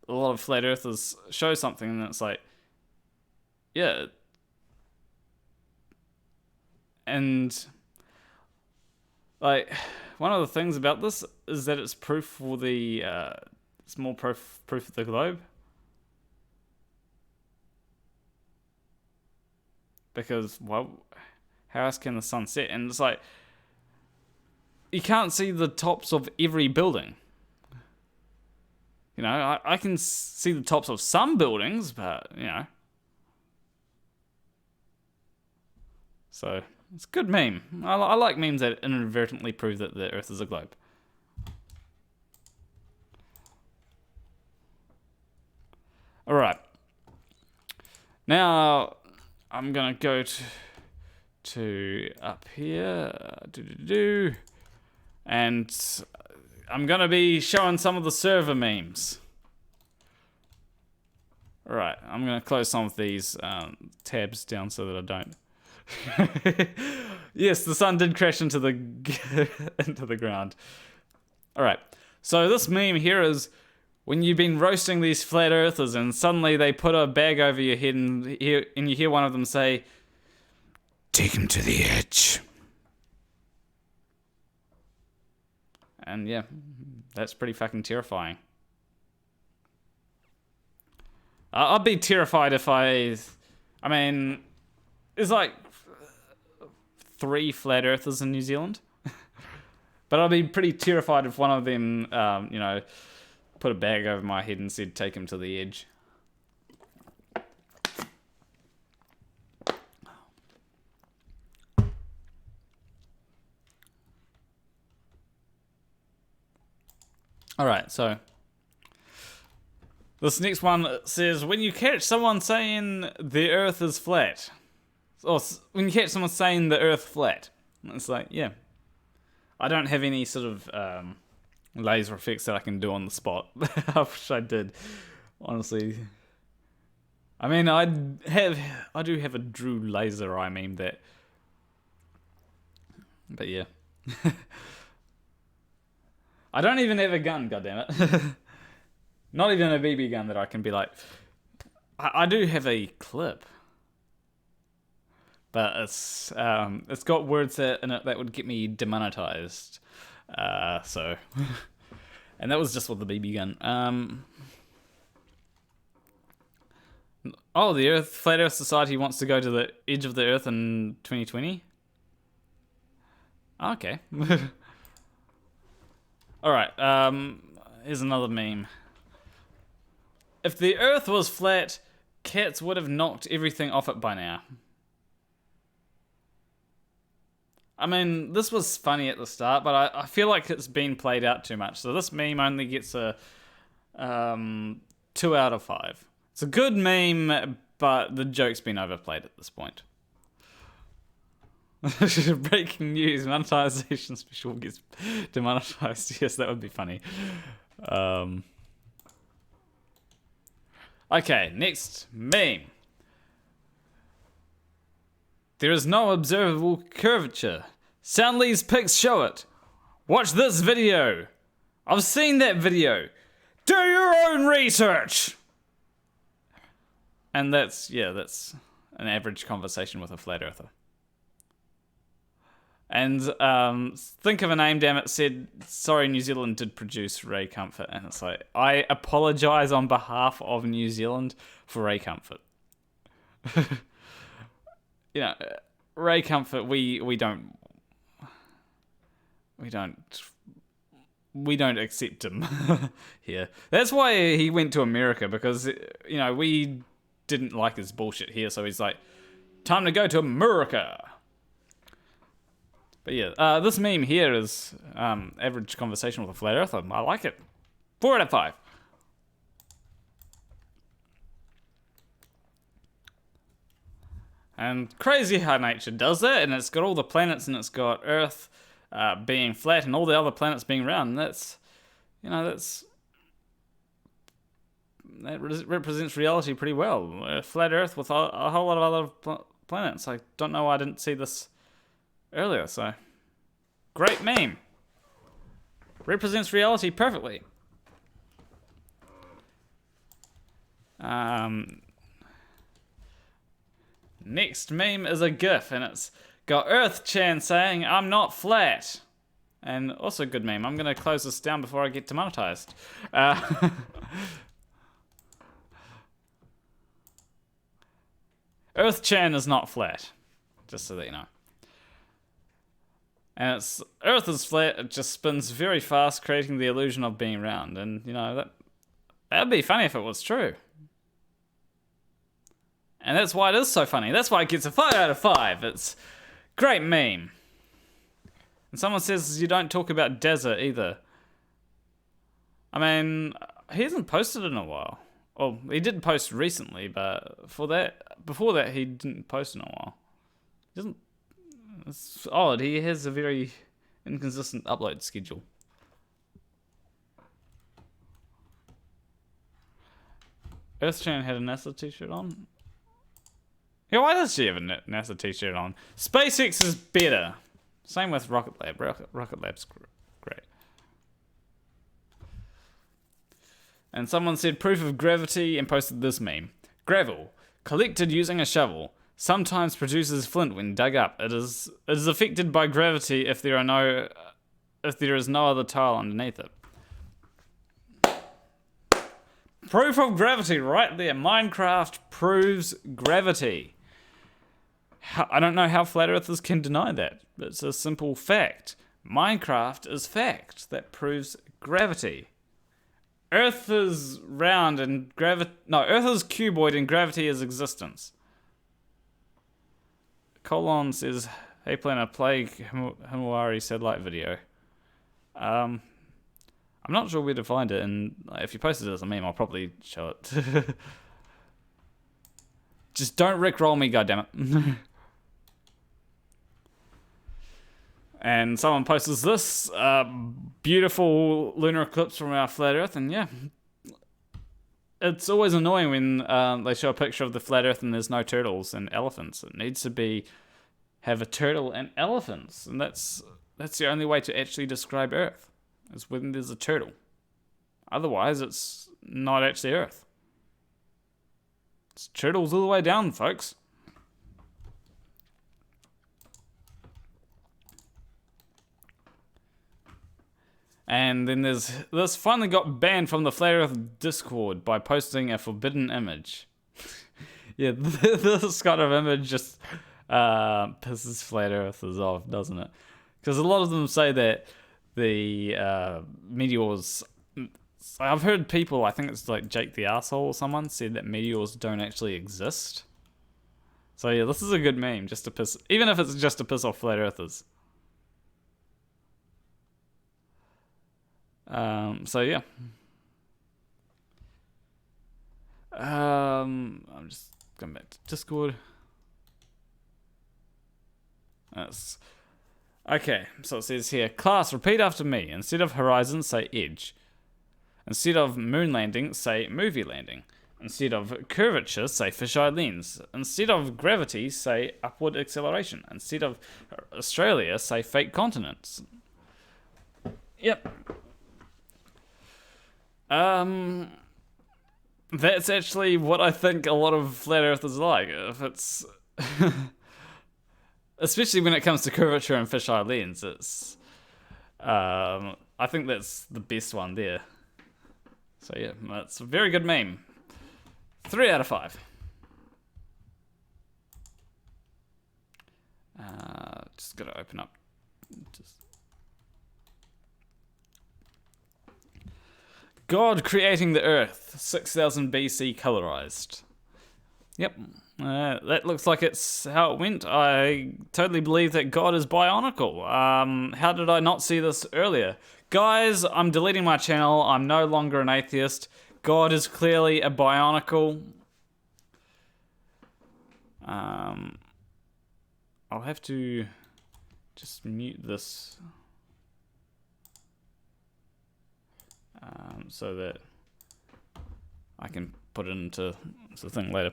a lot of flat earthers show something and it's like, yeah. And like, one of the things about this is that it's proof for the, it's more proof of the globe. Because, well, how else can the sun set? And it's like, you can't see the tops of every building. You know, I can see the tops of some buildings, but, you know. So, it's a good meme. I like memes that inadvertently prove that the Earth is a globe. Alright. Now, I'm going to go to up here. And I'm going to be showing some of the server memes. Alright, I'm going to close some of these tabs down so that I don't. Yes, the sun did crash into the into the ground. Alright, so this meme here is when you've been roasting these flat earthers and suddenly they put a bag over your head and you hear one of them say, "Take him to the edge." And yeah, that's pretty fucking terrifying. I'd be terrified if I mean, there's like 3 flat earthers in New Zealand. But I'd be pretty terrified if one of them, you know, put a bag over my head and said, "Take him to the edge." Alright, so this next one says, when you catch someone saying the earth is flat, or when you catch someone saying the earth flat, it's like, yeah, I don't have any sort of laser effects that I can do on the spot. I wish I did, honestly. I mean, I do have a Drew laser eye meme that, but yeah. I don't even have a gun, goddammit. Not even a BB gun that I can be like... I do have a clip. But it's got words in it that would get me demonetized. So... And that was just with the BB gun. Oh, the Flat Earth Society wants to go to the edge of the Earth in 2020? Okay. Alright, here's another meme. If the Earth was flat, cats would have knocked everything off it by now. I mean, this was funny at the start, but I feel like it's been played out too much. So this meme only gets a 2 out of 5. It's a good meme, but the joke's been overplayed at this point. Breaking news, monetization special gets demonetized. Yes, that would be funny. Okay, next meme. There is no observable curvature. Soundly's pics show it. Watch this video. I've seen that video. Do your own research. And that's an average conversation with a flat earther. And think of a name, damn it, said, sorry, New Zealand did produce Ray Comfort. And it's like, I apologise on behalf of New Zealand for Ray Comfort. You know, Ray Comfort, we don't accept him here. That's why he went to America, because, you know, we didn't like his bullshit here. So he's like, time to go to America. But yeah, this meme here is average conversation with a flat earther. I like it. 4 out of 5. And crazy how nature does that, and it's got all the planets, and it's got Earth being flat, and all the other planets being round. And that represents reality pretty well. A flat Earth with a whole lot of other planets. I don't know why I didn't see this earlier. So, great meme. Represents reality perfectly. Next meme is a GIF, and it's got Earth-chan saying, I'm not flat. And also a good meme. I'm going to close this down before I get demonetized. Earth-chan is not flat. Just so that you know. And it's Earth is flat, it just spins very fast, creating the illusion of being round. And, you know, that'd be funny if it was true. And that's why it is so funny. That's why it gets a 5 out of 5. It's great meme. And someone says you don't talk about Desert either. I mean, he hasn't posted in a while. Well, he did post recently, but before that, he didn't post in a while. He doesn't. It's odd. He has a very inconsistent upload schedule. Earthchan had a NASA t-shirt on. Yeah, why does she have a NASA t-shirt on? SpaceX is better. Same with Rocket Lab. Rocket Lab's great. And someone said proof of gravity and posted this meme. Gravel, collected using a shovel, sometimes produces flint when dug up. It is affected by gravity if there is no other tile underneath it. Proof of gravity right there. Minecraft proves gravity. I don't know how flat earthers can deny that. It's a simple fact. Minecraft is fact. That proves gravity. Earth is round and Earth is cuboid and gravity is existence. Colon says, hey Planner, play Himawari satellite video. I'm not sure where to find it, and if you posted it as a meme, I'll probably show it. Just don't rickroll me, goddammit. And someone posts this beautiful lunar eclipse from our flat Earth, and yeah, it's always annoying when they show a picture of the flat Earth and there's no turtles and elephants. It needs to have a turtle and elephants, and that's the only way to actually describe Earth, is when there's a turtle. Otherwise, it's not actually Earth. It's turtles all the way down, folks. And then this finally got banned from the Flat Earth Discord by posting a forbidden image. Yeah, this kind of image just pisses Flat Earthers off, doesn't it? Because a lot of them say that the meteors... I've heard people, I think it's like Jake the Arsehole or someone, said that meteors don't actually exist. So yeah, this is a good meme, just to piss... Even if it's just to piss off Flat Earthers. So yeah. I'm just going back to Discord. Okay, so it says here, class, repeat after me. Instead of horizon, say edge. Instead of moon landing, say movie landing. Instead of curvature, say fisheye lens. Instead of gravity, say upward acceleration. Instead of Australia, say fake continents. Yep. That's actually what I think a lot of flat earthers like. If it's especially when it comes to curvature and fisheye lens. It's, I think that's the best one there. So yeah, that's a very good meme. 3 out of 5. Just gotta open up. God creating the Earth, 6000 BC colorized. Yep, that looks like it's how it went. I totally believe that God is bionicle. How did I not see this earlier? Guys, I'm deleting my channel. I'm no longer an atheist. God is clearly a bionicle. I'll have to just mute this so that I can put it into the thing later.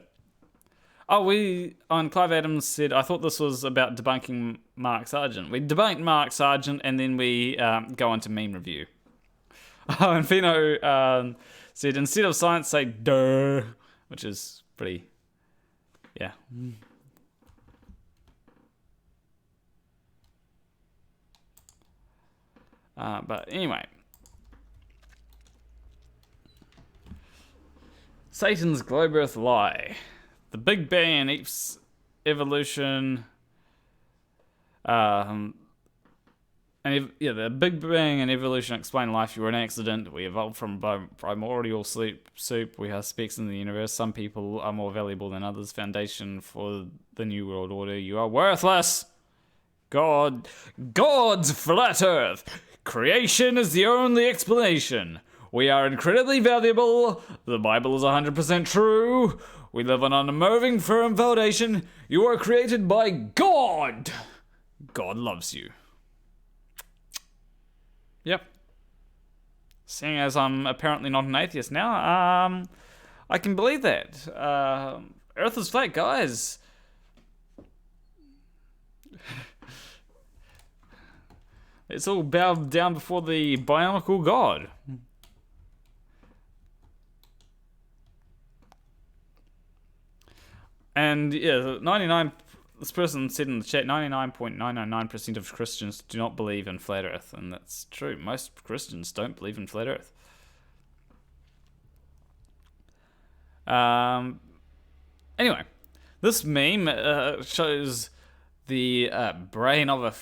Oh, Clive Adams said, I thought this was about debunking Mark Sargent. We debunked Mark Sargent and then we go into meme review. Oh, and Fino said, instead of science, say duh, which is pretty, yeah. But anyway. Satan's globe earth lie. The Big Bang and evolution. The Big Bang and evolution explain life. You were an accident. We evolved from primordial soup. We are specks in the universe. Some people are more valuable than others. Foundation for the new world order. You are worthless. God's flat earth. Creation is the only explanation. We are incredibly valuable. The Bible is 100% true. We live on a moving, firm foundation. You are created by God. God loves you. Yep. Seeing as I'm apparently not an atheist now, I can believe that. Earth is flat, guys. It's all bowed down before the bionicle God. And yeah, this person said in the chat, 99.999% of Christians do not believe in flat earth. And that's true. Most Christians don't believe in flat earth. Anyway, this meme shows the brain of a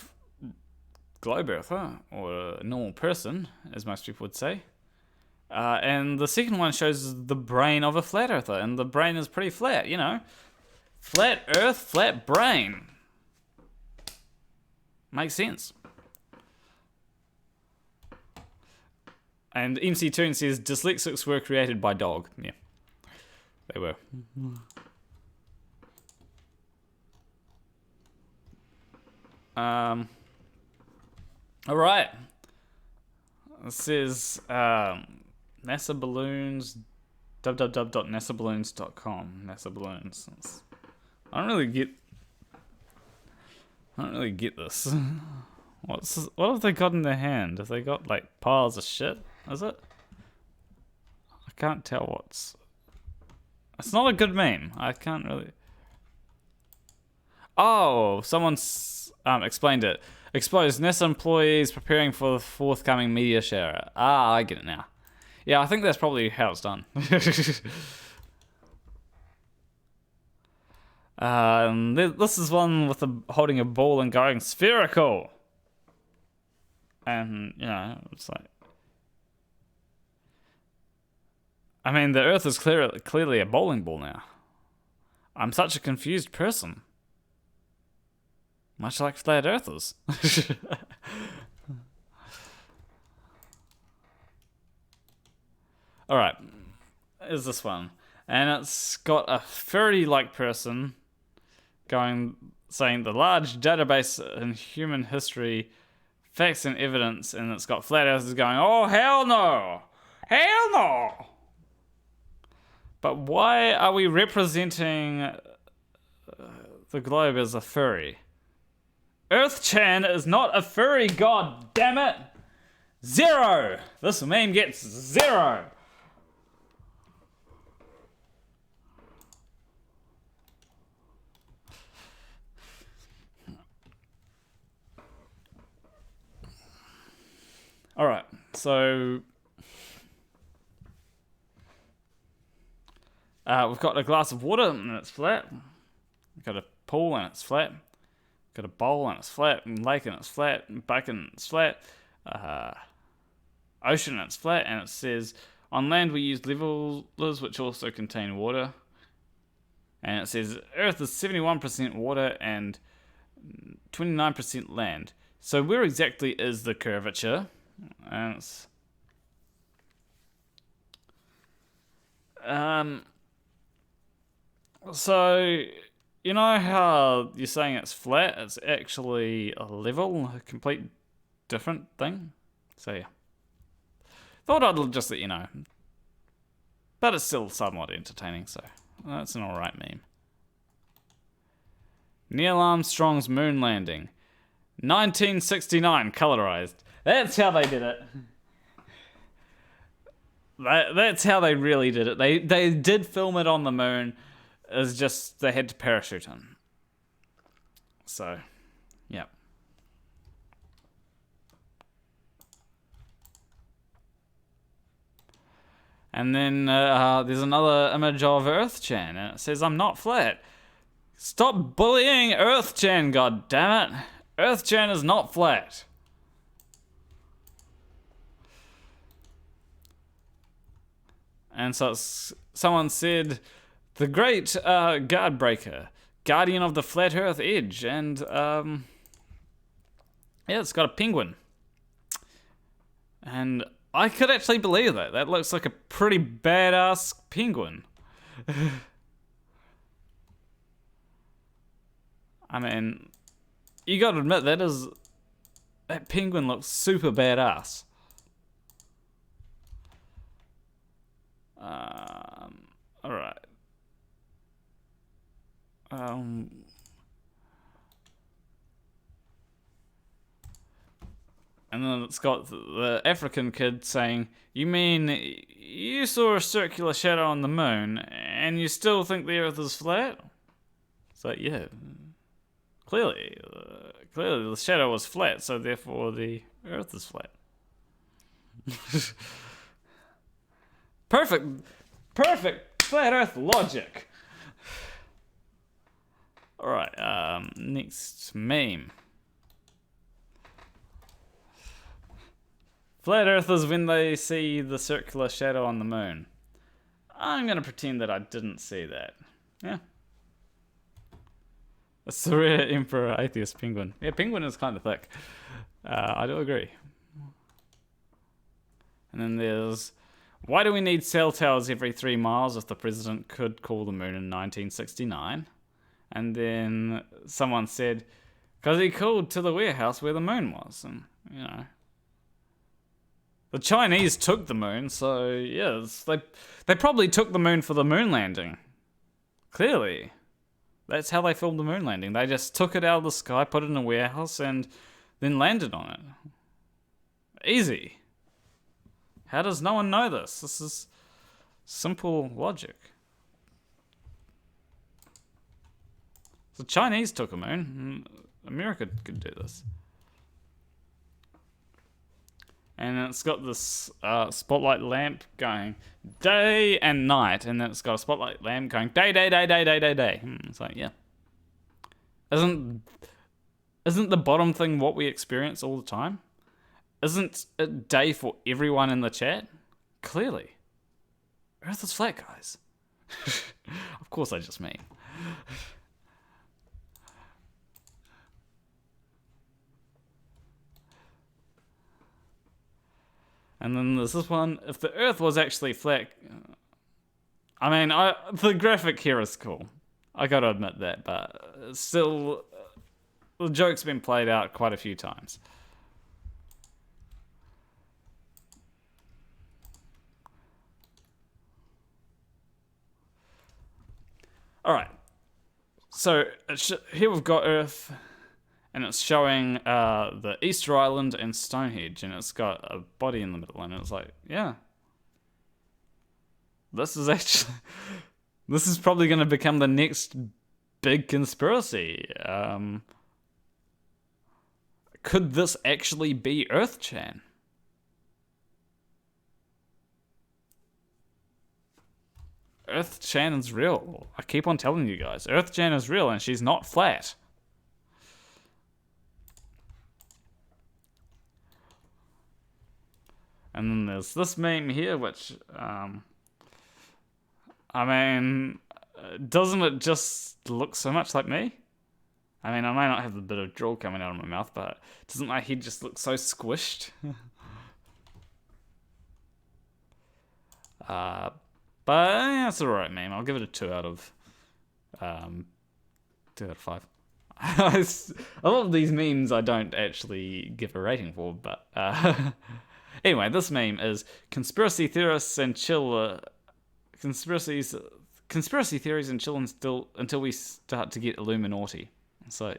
globe earther, or a normal person, as most people would say. And the second one shows the brain of a flat earther, and the brain is pretty flat, you know. Flat earth, flat brain. Makes sense. And MCToon says, dyslexics were created by dog. Yeah, they were. Alright. It says, NASA balloons, www.nasaballoons.com. NASA balloons. I don't really get this. What have they got in their hand? Have they got like piles of shit? Is it? I can't tell what's. It's not a good meme. I can't really. Oh, someone's explained it. Exposed NASA employees preparing for the forthcoming meteor shower. Ah, I get it now. Yeah, I think that's probably how it's done. This is one with holding a ball and going spherical. And, you know, it's like... I mean, the Earth is clearly a bowling ball now. I'm such a confused person. Much like flat earthers. Alright, here's this one. And it's got a furry-like person saying the large database in human history, facts and evidence, and it's got flat earthers going, oh, hell no! Hell no! But why are we representing the globe as a furry? Earth-chan is not a furry, god damn it! 0! This meme gets 0! Alright, so... we've got a glass of water and it's flat. We've got a pool and it's flat. We've got a bowl and it's flat. And lake and it's flat. And bucket and it's flat. Ocean and it's flat. And it says, on land we use levelers which also contain water. And it says, Earth is 71% water and 29% land. So where exactly is the curvature? And it's... So, you know how you're saying it's flat? It's actually a level, a complete different thing. So yeah. Thought I'd just let you know. But it's still somewhat entertaining, so that's an alright meme. Neil Armstrong's moon landing. 1969, colorized. That's how they did it. That's how they really did it. They did film it on the moon. It's just they had to parachute in. So, yeah. And then there's another image of Earth-chan, and it says, I'm not flat. Stop bullying Earth-chan, goddammit. Earth-chan is not flat. And so someone said, the great guard breaker, guardian of the flat earth edge, and yeah, it's got a penguin. And I could actually believe that. That looks like a pretty badass penguin. I mean, you gotta admit, that penguin looks super badass. Alright. And then it's got the African kid saying, you mean you saw a circular shadow on the moon and you still think the earth is flat? It's like, yeah. Clearly the shadow was flat, so therefore the earth is flat. Perfect flat earth logic. Alright, next meme. Flat earthers when they see the circular shadow on the moon. I'm gonna pretend that I didn't see that. Yeah. A surreal emperor atheist penguin. Yeah, penguin is kind of thick. I do agree. And then there's, why do we need cell towers every 3 miles if the president could call the moon in 1969? And then someone said, because he called to the warehouse where the moon was. And, you know. The Chinese took the moon, so yeah, they probably took the moon for the moon landing. Clearly. That's how they filmed the moon landing. They just took it out of the sky, put it in a warehouse, and then landed on it. Easy. How does no one know this? This is simple logic. The Chinese took a moon. America could do this. And it's got this spotlight lamp going day and night. And then it's got a spotlight lamp going day. It's like, yeah. Isn't the bottom thing what we experience all the time? Isn't it day for everyone in the chat? Clearly. Earth is flat, guys. Of course I just mean. And then there's this one. If the Earth was actually flat, I mean, the graphic here is cool. I gotta admit that, but still, the joke's been played out quite a few times. All right. So here we've got Earth. And it's showing the Easter Island and Stonehenge, and it's got a body in the middle, and it's like, yeah. This is probably going to become the next big conspiracy. Could this actually be Earth-chan? Earth Shannon's real. I keep on telling you guys, Earth Shannon is real and she's not flat. And then there's this meme here, which, I mean, doesn't it just look so much like me? I mean, I may not have a bit of drool coming out of my mouth, but doesn't my head just look so squished? But yeah, it's alright meme. I'll give it a 2 out of 5. A lot of these memes I don't actually give a rating for, but anyway, this meme is conspiracy theorists and chill conspiracy theories and chill until we start to get Illuminati. So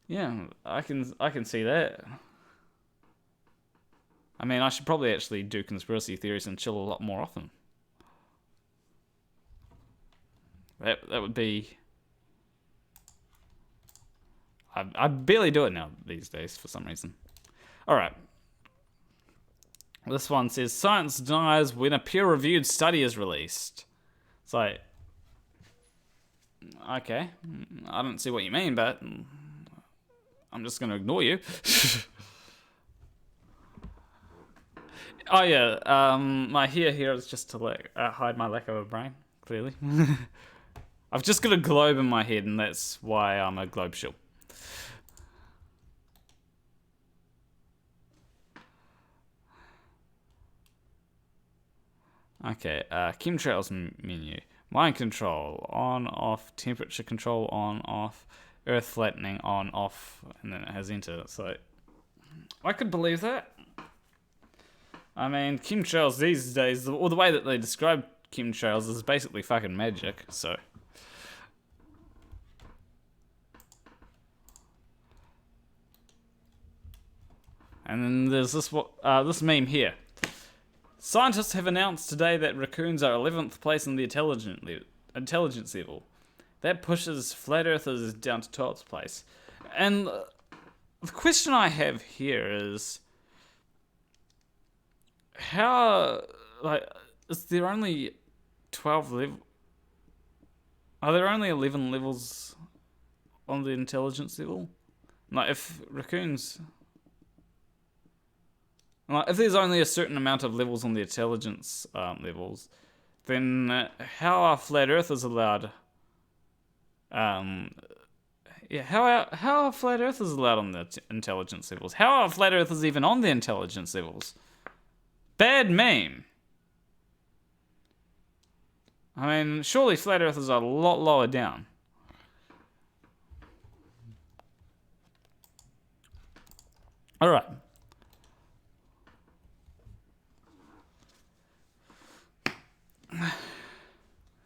yeah, I can see that. I mean, I should probably actually do conspiracy theories and chill a lot more often. That would be... I barely do it now these days for some reason. Alright. This one says, science denies when a peer-reviewed study is released. It's like... Okay. I don't see what you mean, but... I'm just going to ignore you. Oh yeah, my hair here is just to hide my lack of a brain, clearly. I've just got a globe in my head, and that's why I'm a globe shill. Okay, chemtrails menu. Mind control, on, off, temperature control, on, off, earth flattening, on, off, and then it has enter. So, I could believe that. I mean, chemtrails these days, or the way that they describe chemtrails is basically fucking magic, so. And then there's this meme here. Scientists have announced today that raccoons are 11th place in the intelligence level. That pushes flat earthers down to 12th place. And the question I have here is, how, is there only 12 levels? Are there only 11 levels on the intelligence level? Like, if raccoons... Like, if there's only a certain amount of levels on the intelligence levels, then how are flat earthers allowed? Yeah, how are flat earthers allowed on the intelligence levels? How are flat earthers even on the intelligence levels? Bad meme. I mean, surely flat earthers are a lot lower down. Alright.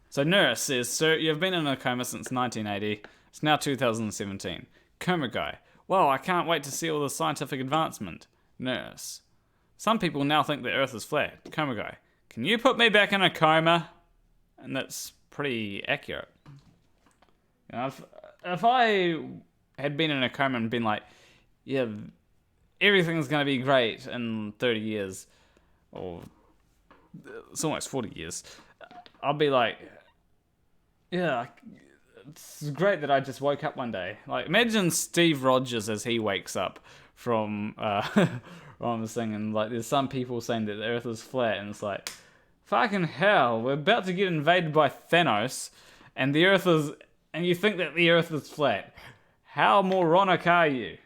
So Nurse says, sir, you've been in a coma since 1980. It's now 2017. Coma guy. Well, I can't wait to see all the scientific advancement. Nurse. Some people now think the Earth is flat. Coma guy. Can you put me back in a coma? And that's pretty accurate. You know, if I had been in a coma and been like, yeah, everything's going to be great in 30 years, or it's almost 40 years, I'll be like, yeah, it's great that I just woke up one day. Like, imagine Steve Rogers as he wakes up from on this thing, and like, there's some people saying that the Earth is flat, and it's like, fucking hell, we're about to get invaded by Thanos, and the Earth is, and you think that the Earth is flat. How moronic are you?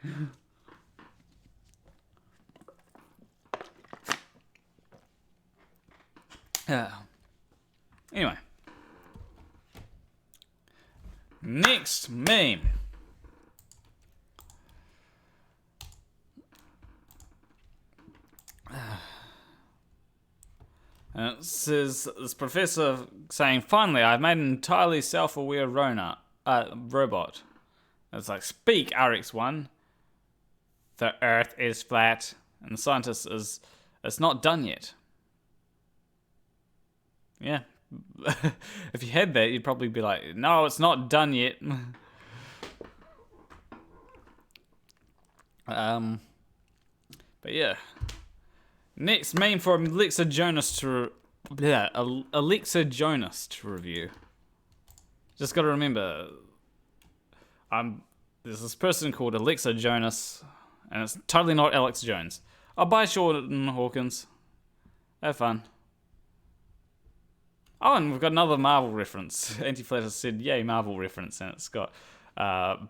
Anyway. Next meme. And it says, this professor saying, finally, I've made an entirely self-aware robot. And it's like, speak, RX-1. The Earth is flat. And the scientist is, it's not done yet. Yeah. If you had that, you'd probably be like, no, it's not done yet. But yeah. Next meme for Alexa Jonas to Yeah, Alexa Jonas to review. Just got to remember, there's this person called Alexa Jonas, and it's totally not Alex Jones. Oh, bye, Sean Hawkins. Have fun. Oh, and we've got another Marvel reference. Anti-Flatter said, yay, Marvel reference, and it's got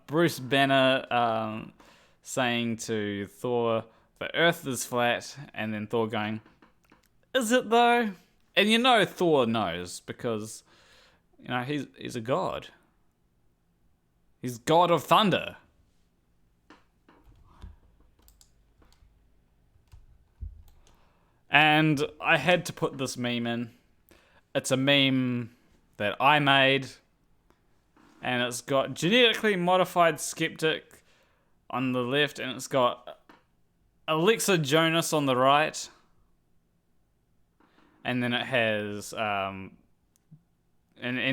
Bruce Banner saying to Thor, the Earth is flat, and then Thor going, is it though? And you know Thor knows, because, you know, he's a god. He's god of thunder. And I had to put this meme in. It's a meme that I made, and it's got genetically modified skeptic on the left, and it's got Alexa Jonas on the right, and then it has and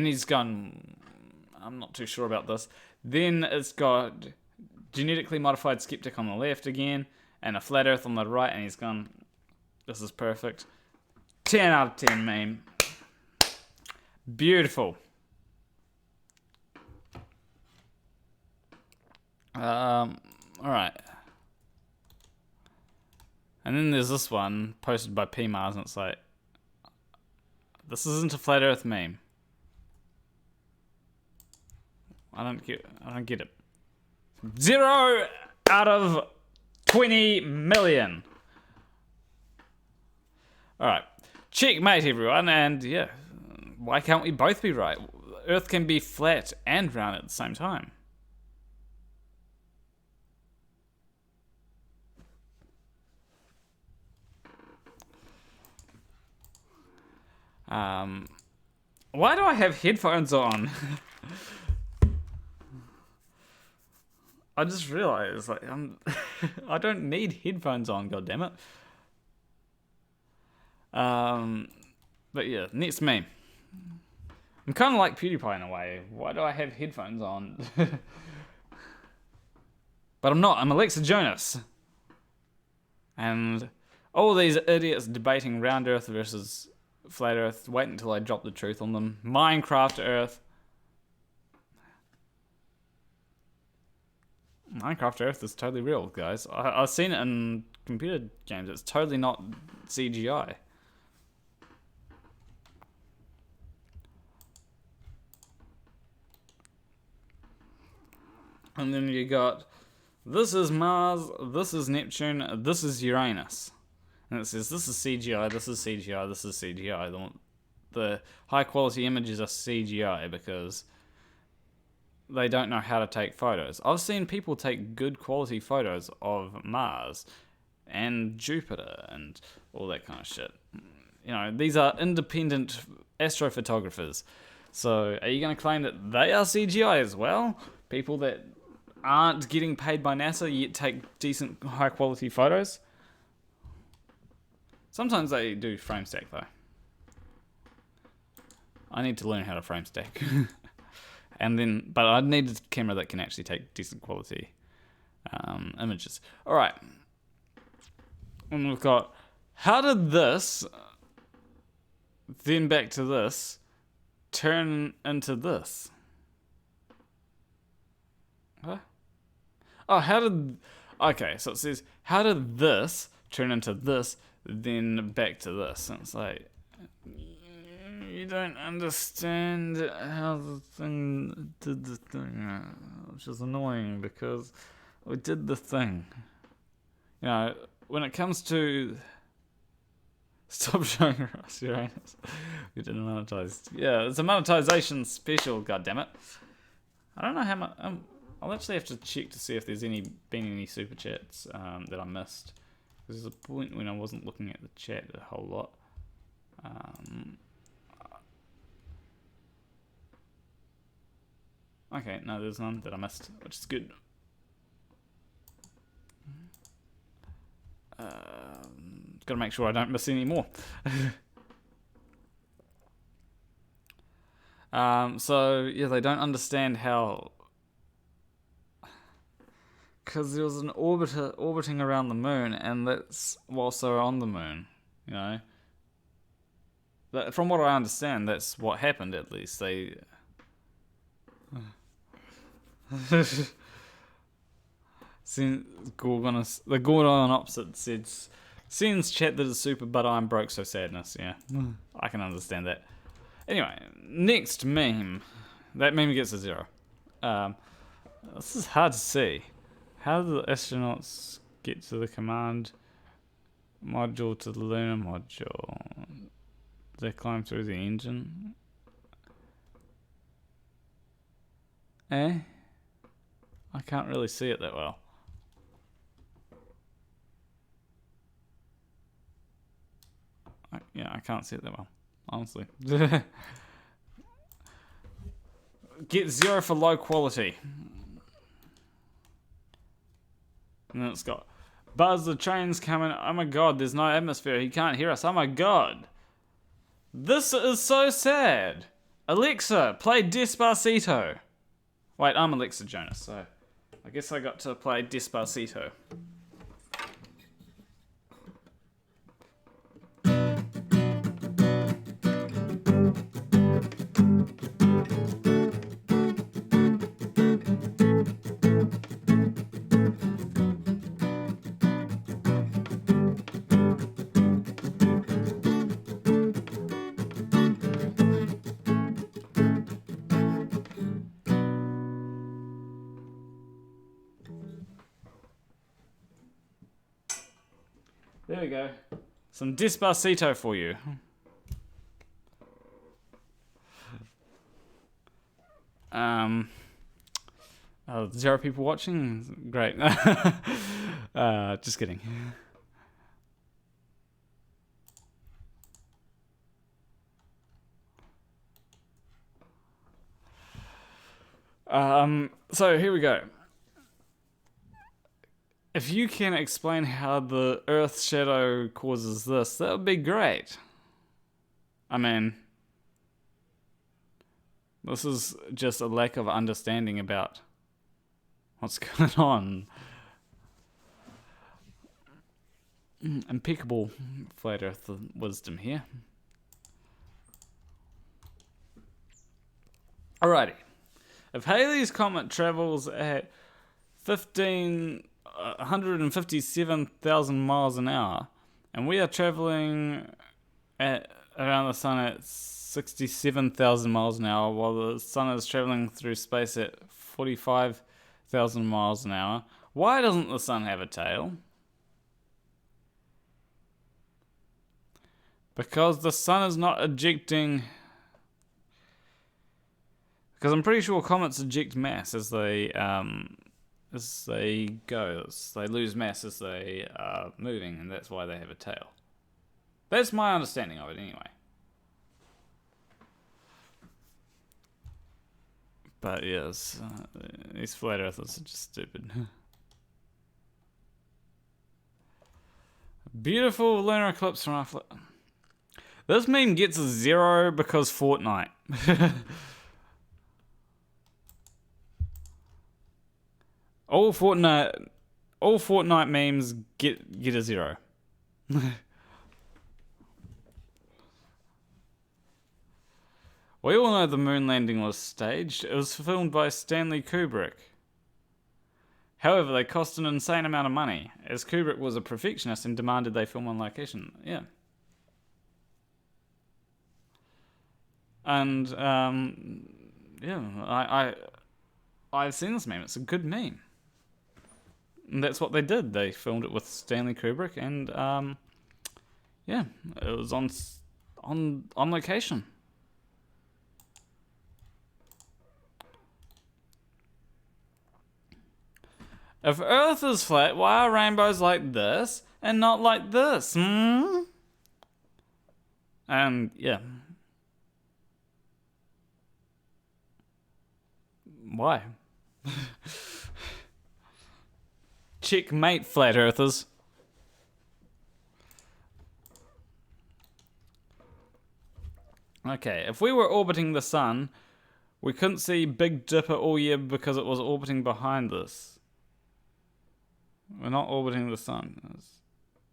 he's gone, I'm not too sure about this. Then it's got genetically modified skeptic on the left again, and a flat earth on the right, and he's gone, this is perfect. 10 out of 10 meme. Beautiful. Alright. And then there's this one posted by P Mars, and it's like, this isn't a flat earth meme. I don't get it. 0 out of 20 million. Alright. Checkmate, everyone, and yeah. Why can't we both be right? Earth can be flat and round at the same time. Why do I have headphones on? I just realized, like, I don't need headphones on, goddammit. But yeah, next meme. I'm kind of like PewDiePie in a way. Why do I have headphones on? But I'm not. I'm Alexa Jonas. And all these idiots debating round Earth versus flat Earth. Wait until I drop the truth on them. Minecraft Earth. Minecraft Earth is totally real, guys. I've seen it in computer games. It's totally not CGI. And then you got, this is Mars, this is Neptune, this is Uranus. And it says, this is CGI, this is CGI, this is CGI. The high quality images are CGI because they don't know how to take photos. I've seen people take good quality photos of Mars and Jupiter and all that kind of shit. You know, these are independent astrophotographers. So are you going to claim that they are CGI as well? People that aren't getting paid by NASA yet take decent high quality photos? Sometimes they do frame stack though. I need to learn how to frame stack. But I need a camera that can actually take decent quality images. Alright. And we've got, how did this, then back to this, turn into this? Huh? Oh, okay, so it says, how did this turn into this, then back to this? And it's like, you don't understand how the thing did the thing, which is annoying because we did the thing. You know, when it comes to stop showing us Uranus, we didn't monetize. Yeah, it's a monetization special. Goddammit! I don't know how much. I'll actually have to check to see if there's been any super chats that I missed. There's a point when I wasn't looking at the chat a whole lot. Okay, no, there's none that I missed, which is good. Gotta make sure I don't miss any more. So, yeah, they don't understand how... Because there was an orbiter orbiting around the moon, and that's whilst they were on the moon, you know? From what I understand, that's what happened. At least they. The Gorgon opposite said, "Sends chat that is super, but I'm broke, so sadness." Yeah, I can understand that. Anyway, next meme. That meme gets a 0. This is hard to see. How do the astronauts get to the command module to the lunar module? They climb through the engine? I can't really see it that well. I can't see it that well, honestly. Get 0 for low quality. And then it's got, Buzz, the train's coming. Oh my god, there's no atmosphere. He can't hear us. Oh my god. This is so sad. Alexa, play Despacito. Wait, I'm Alexa Jonas, so I guess I got to play Despacito. There we go. Some Despacito for you. Oh, 0 people watching? Great. Just kidding. So here we go. If you can explain how the Earth's shadow causes this, that would be great. I mean, this is just a lack of understanding about what's going on. Impeccable flat Earth wisdom here. Alrighty. If Halley's Comet travels at 157,000 miles an hour, and we are traveling at around the sun at 67,000 miles an hour, while the sun is traveling through space at 45,000 miles an hour, why doesn't the sun have a tail? Because the sun is not ejecting. Because I'm pretty sure comets eject mass as they go. They lose mass as they are moving, and that's why they have a tail. That's my understanding of it, anyway. But yes, these flat earthers are just stupid. Beautiful lunar eclipse from our This meme gets a 0 because Fortnite. All Fortnite memes get a 0. We all know the moon landing was staged. It was filmed by Stanley Kubrick. However, they cost an insane amount of money, as Kubrick was a perfectionist and demanded they film on location. Yeah. And I've seen this meme. It's a good meme. And that's what they did. They filmed it with Stanley Kubrick, and it was on location. If Earth is flat, why are rainbows like this and not like this? And yeah. Why? Checkmate, flat earthers. Okay, if we were orbiting the sun, we couldn't see Big Dipper all year because it was orbiting behind us. We're not orbiting the sun.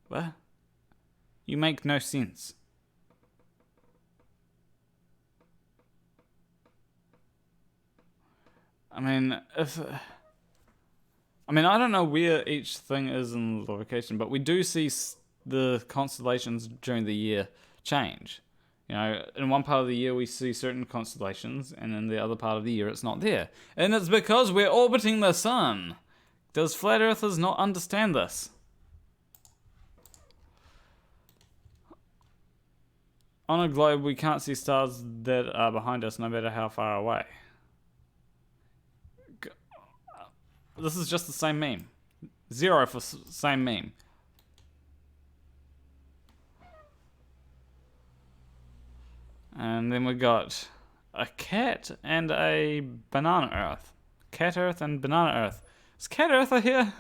What? You make no sense. I mean, I don't know where each thing is in the location, but we do see the constellations during the year change. You know, in one part of the year we see certain constellations, and in the other part of the year it's not there. And it's because we're orbiting the sun. Does flat earthers not understand this? On a globe, we can't see stars that are behind us no matter how far away. This is just the same meme. 0 for same meme. And then we got a cat and a banana earth. Cat earth and banana earth. Is Cat Earther here?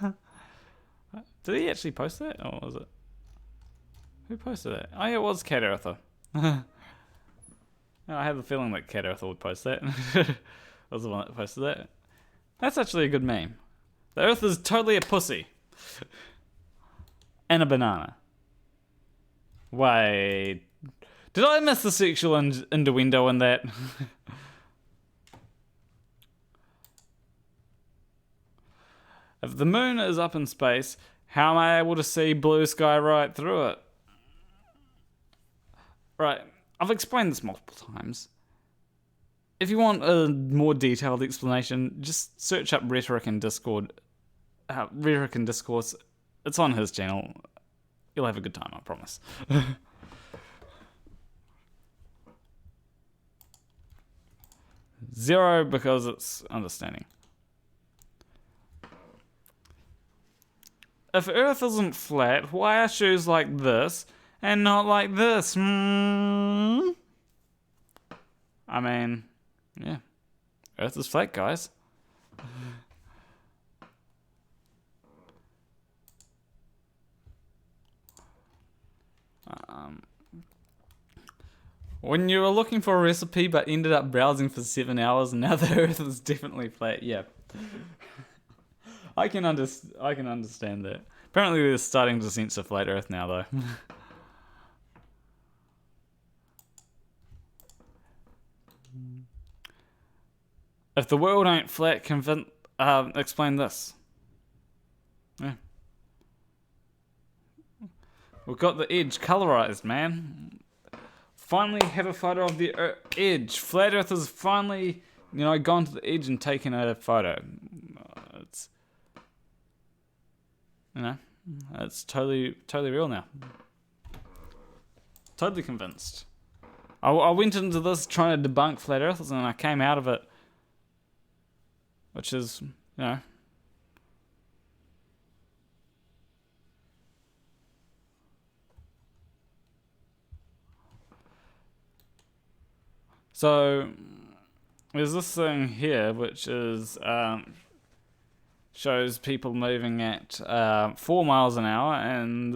Did he actually post that? Or was it? Who posted it? Oh yeah, it was Cat Earther. I had the feeling that Cat Earther would post that. I was the one that posted that. That's actually a good meme. The Earth is totally a pussy. And a banana. Wait. Did I miss the sexual innuendo in that? If the moon is up in space, how am I able to see blue sky right through it? Right, I've explained this multiple times. If you want a more detailed explanation, just search up Rhetoric and Discord. Rhetoric and Discourse. It's on his channel. You'll have a good time, I promise. 0 because it's understanding. If Earth isn't flat, why are shoes like this and not like this? I mean, yeah. Earth is flat, guys. When you were looking for a recipe but ended up browsing for 7 hours, now the Earth is definitely flat. Yeah. I can understand that. Apparently they're starting to censor flat Earth now, though. If the world ain't flat, explain this. Yeah. We've got the edge colorized, man. Finally have a photo of the edge. Flat Earthers finally, gone to the edge and taken a photo. It's, it's totally real now. Totally convinced. I went into this trying to debunk flat Earthers, and I came out of it, which is, So, there's this thing here which is shows people moving at 4 miles an hour, and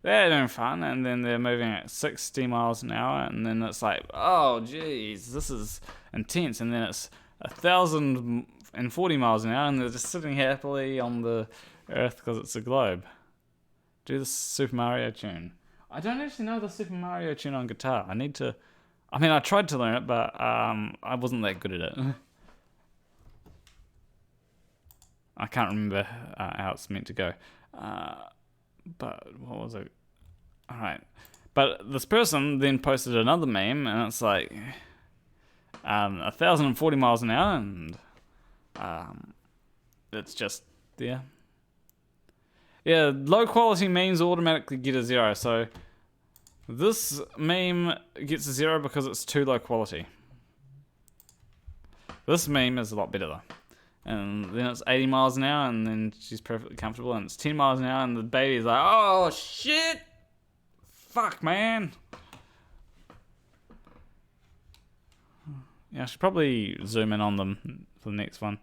they're doing fun, and then they're moving at 60 miles an hour, and then it's like, oh geez, this is intense, and then it's 1,040 miles an hour, and they're just sitting happily on the Earth because it's a globe. Do the Super Mario tune. I don't actually know the Super Mario tune on guitar. I tried to learn it, but I wasn't that good at it. I can't remember how it's meant to go. But what was it? Alright. But this person then posted another meme, and it's like 1,040 miles an hour, and it's just, yeah. Yeah, low quality memes automatically get a 0, so this meme gets a 0 because it's too low quality. This meme is a lot better though. And then it's 80 miles an hour, and then she's perfectly comfortable, and it's 10 miles an hour, and the baby's like, oh shit! Fuck, man! Yeah, I should probably zoom in on them for the next one.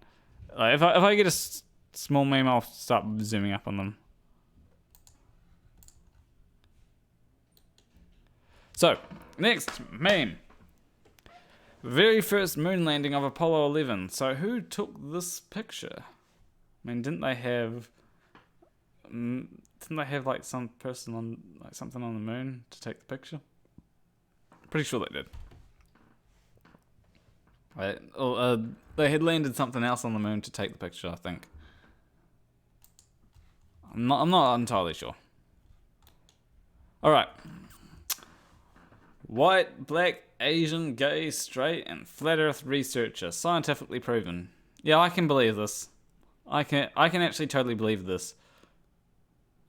Like, if I get a small meme, I'll start zooming up on them. So, next meme. Very first moon landing of Apollo 11. So who took this picture? I mean, didn't they have like some person on, like something on the moon to take the picture? Pretty sure they did. They had landed something else on the moon to take the picture, I think. I'm not entirely sure. Alright. White, black, Asian, gay, straight, and flat earth researcher. Scientifically proven. Yeah, I can believe this. I can actually totally believe this.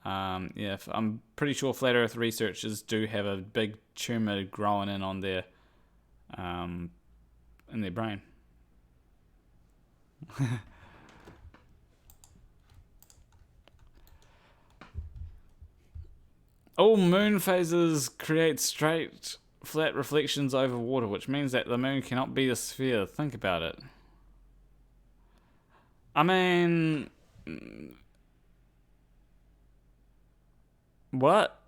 Yeah, I'm pretty sure flat earth researchers do have a big tumor growing in on their in their brain. All moon phases create straight, flat reflections over water, which means that the moon cannot be a sphere. Think about it. I mean... What?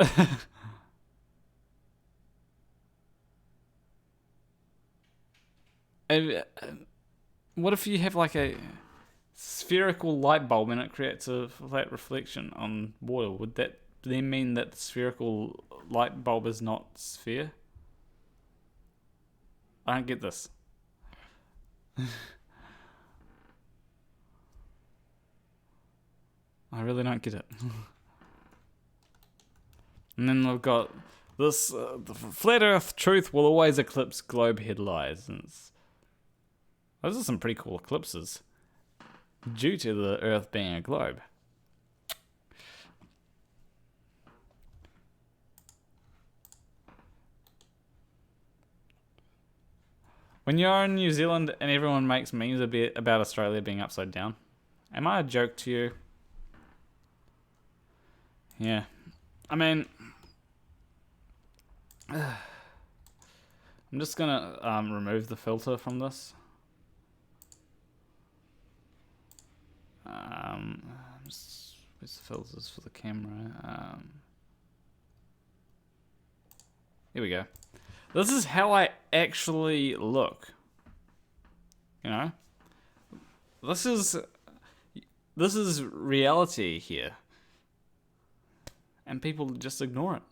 What if you have like a spherical light bulb and it creates a flat reflection on water? Would that then mean that the spherical light bulb is not sphere? I don't get this. I really don't get it. And then we've got this, the flat earth truth will always eclipse globe headlines. And those are some pretty cool eclipses due to the earth being a globe. When you're in New Zealand and everyone makes memes about Australia being upside down, am I a joke to you? Yeah. I mean... I'm just gonna remove the filter from this. Where's the filters for the camera? Here we go. This is how I actually look. You know? This is reality here. And people just ignore it.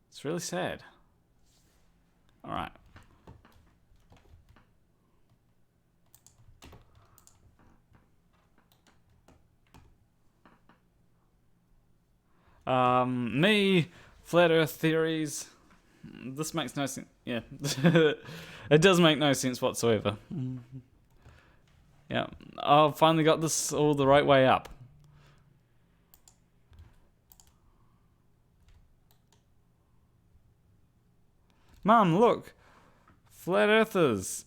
It's really sad. Alright. Me, flat earth theories. This makes no sense. Yeah. It does make no sense whatsoever. Yeah. I've finally got this all the right way up. Mum, look. Flat earthers.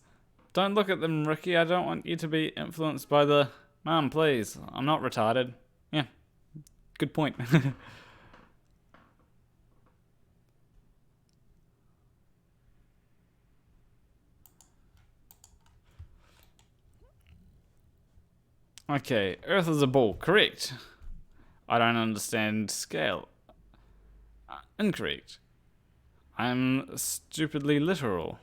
Don't look at them, Ricky. I don't want you to be influenced by the... Mum, please. I'm not retarded. Yeah. Good point. Okay, Earth is a ball. Correct. I don't understand scale. Incorrect. I'm stupidly literal.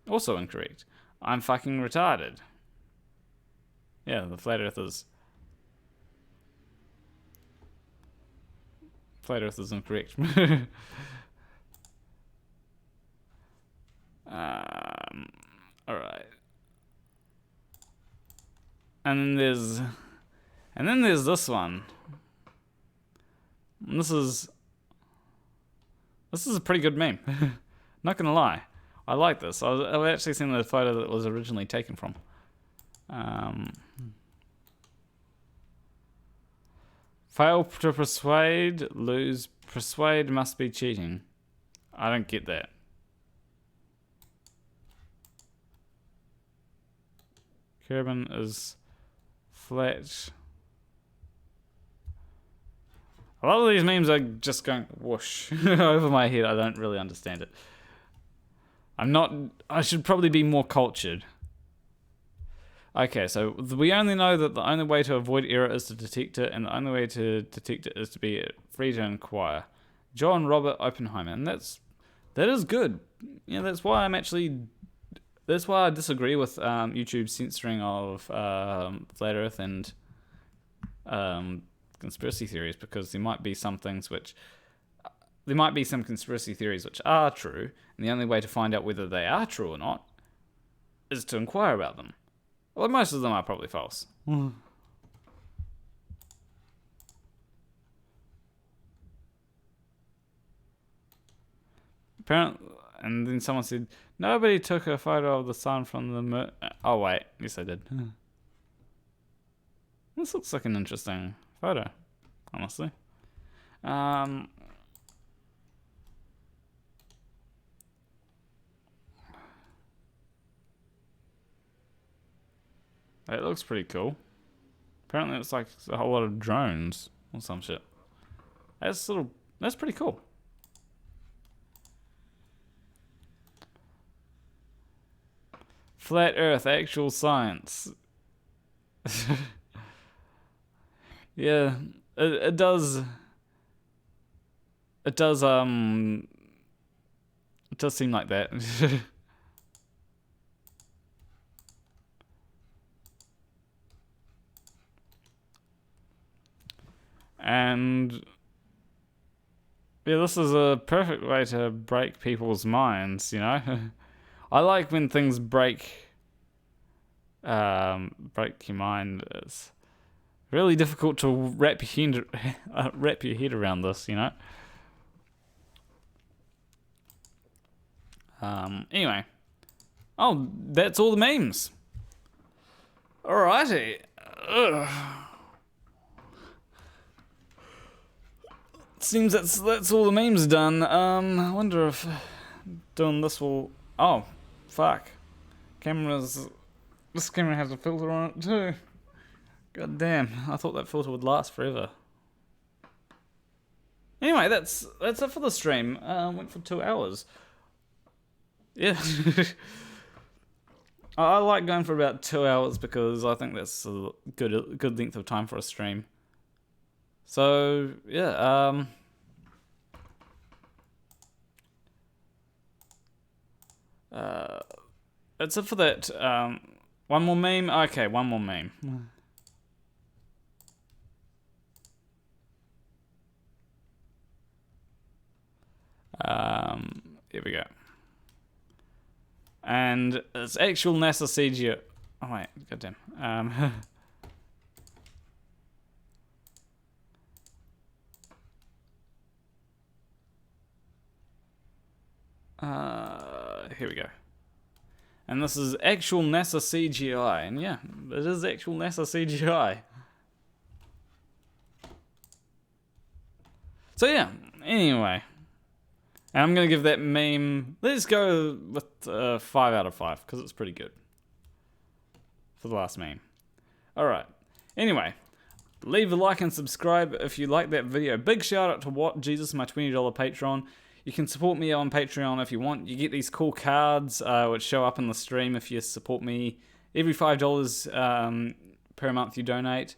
Also incorrect. I'm fucking retarded. Yeah, the flat earthers. Flat earth is incorrect. Alright. And then there's this one. And this is a pretty good meme. Not gonna lie. I like this. I've actually seen the photo that it was originally taken from. Fail to persuade, lose. Persuade must be cheating. I don't get that. Kerbin is flat. A lot of these memes are just going whoosh over my head. I don't really understand it. I should probably be more cultured. Okay, so we only know that the only way to avoid error is to detect it, and the only way to detect it is to be free to inquire. John Robert Oppenheimer, and that is good. Yeah, that's why I disagree with YouTube's censoring of flat Earth and conspiracy theories, because there might be some conspiracy theories which are true, and the only way to find out whether they are true or not is to inquire about them. Well, most of them are probably false. Apparently, and then someone said, nobody took a photo of the sun from the moon. Oh, wait. Yes, I did. This looks like an interesting photo, honestly. It looks pretty cool. Apparently it's like a whole lot of drones or some shit. That's pretty cool. Flat Earth, actual science. Yeah, it does. It does seem like that. And yeah, this is a perfect way to break people's minds, you know? I like when things break your mind. It's really difficult to wrap your head around this, you know? Anyway. Oh, that's all the memes. Alrighty. Ugh. Seems that's all the memes done. I wonder if doing this will... Oh, fuck. This camera has a filter on it too. God damn, I thought that filter would last forever. Anyway, that's it for the stream. Went for 2 hours. Yeah. I like going for about 2 hours because I think that's a good length of time for a stream. So yeah, that's it for that. One more meme. Okay, one more meme. Here we go. And it's actual NASA CGI. Oh wait, goddamn. Here we go. And this is actual NASA CGI. And yeah, it is actual NASA CGI. So yeah, anyway. And I'm going to give that meme... Let's go with 5 out of 5, because it's pretty good. For the last meme. Alright. Anyway. Leave a like and subscribe if you like that video. Big shout out to What Jesus, my $20 Patron. You can support me on Patreon if you want. You get these cool cards which show up in the stream if you support me. Every $5 per month you donate,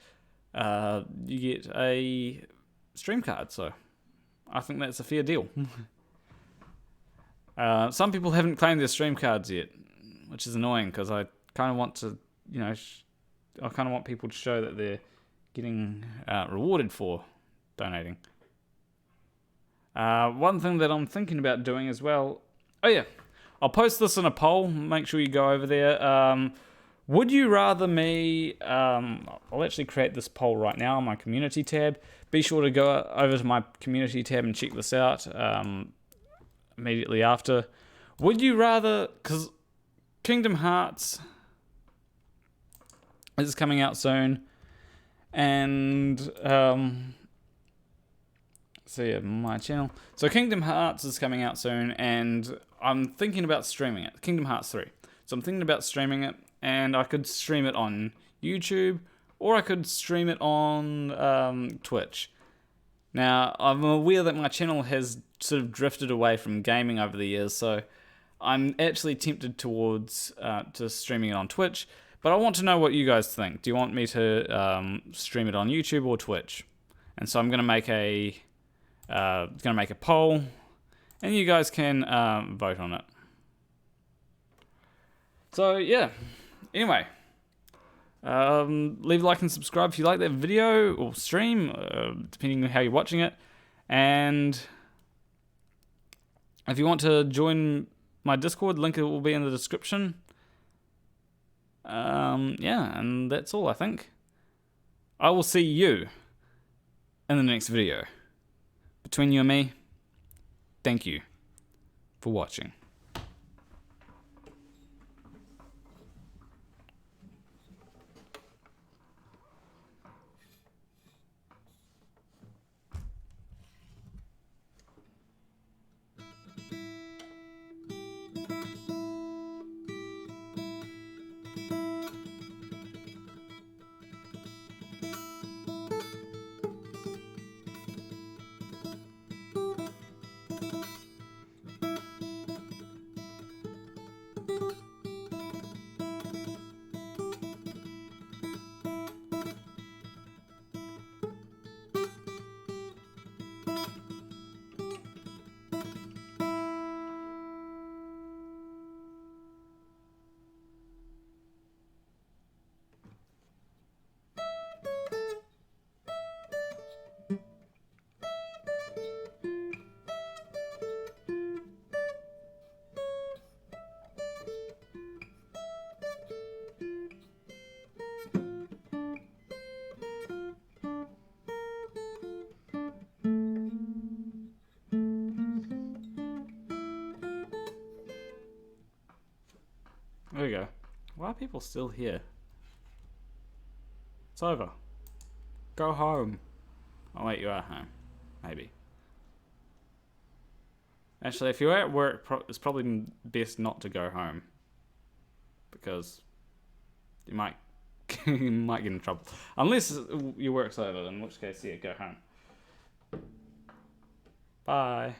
you get a stream card. So I think that's a fair deal. Some people haven't claimed their stream cards yet, which is annoying because I kind of want to, you know, I kind of want people to show that they're getting rewarded for donating. One thing that I'm thinking about doing as well... Oh yeah, I'll post this in a poll. Make sure you go over there. Would you rather me... I'll actually create this poll right now on my community tab. Be sure to go over to my community tab and check this out immediately after. Would you rather... Because Kingdom Hearts is coming out soon. And... So yeah, my channel. So Kingdom Hearts is coming out soon, and I'm thinking about streaming it. Kingdom Hearts 3. So I'm thinking about streaming it, and I could stream it on YouTube, or I could stream it on Twitch. Now, I'm aware that my channel has sort of drifted away from gaming over the years, so I'm actually tempted towards to streaming it on Twitch, but I want to know what you guys think. Do you want me to stream it on YouTube or Twitch? And so I'm going to make a poll, and you guys can vote on it. So yeah, anyway, leave a like and subscribe if you like that video or stream, depending on how you're watching it. And if you want to join my Discord, link will be in the description. Yeah, and that's all, I think. I will see you in the next video. Between you and me, thank you for watching. There we go. Why are people still here? It's over. Go home. Oh wait, you are home. Maybe. Actually, if you're at work, it's probably best not to go home. Because you might, you might get in trouble. Unless your work's over, in which case, yeah, go home. Bye.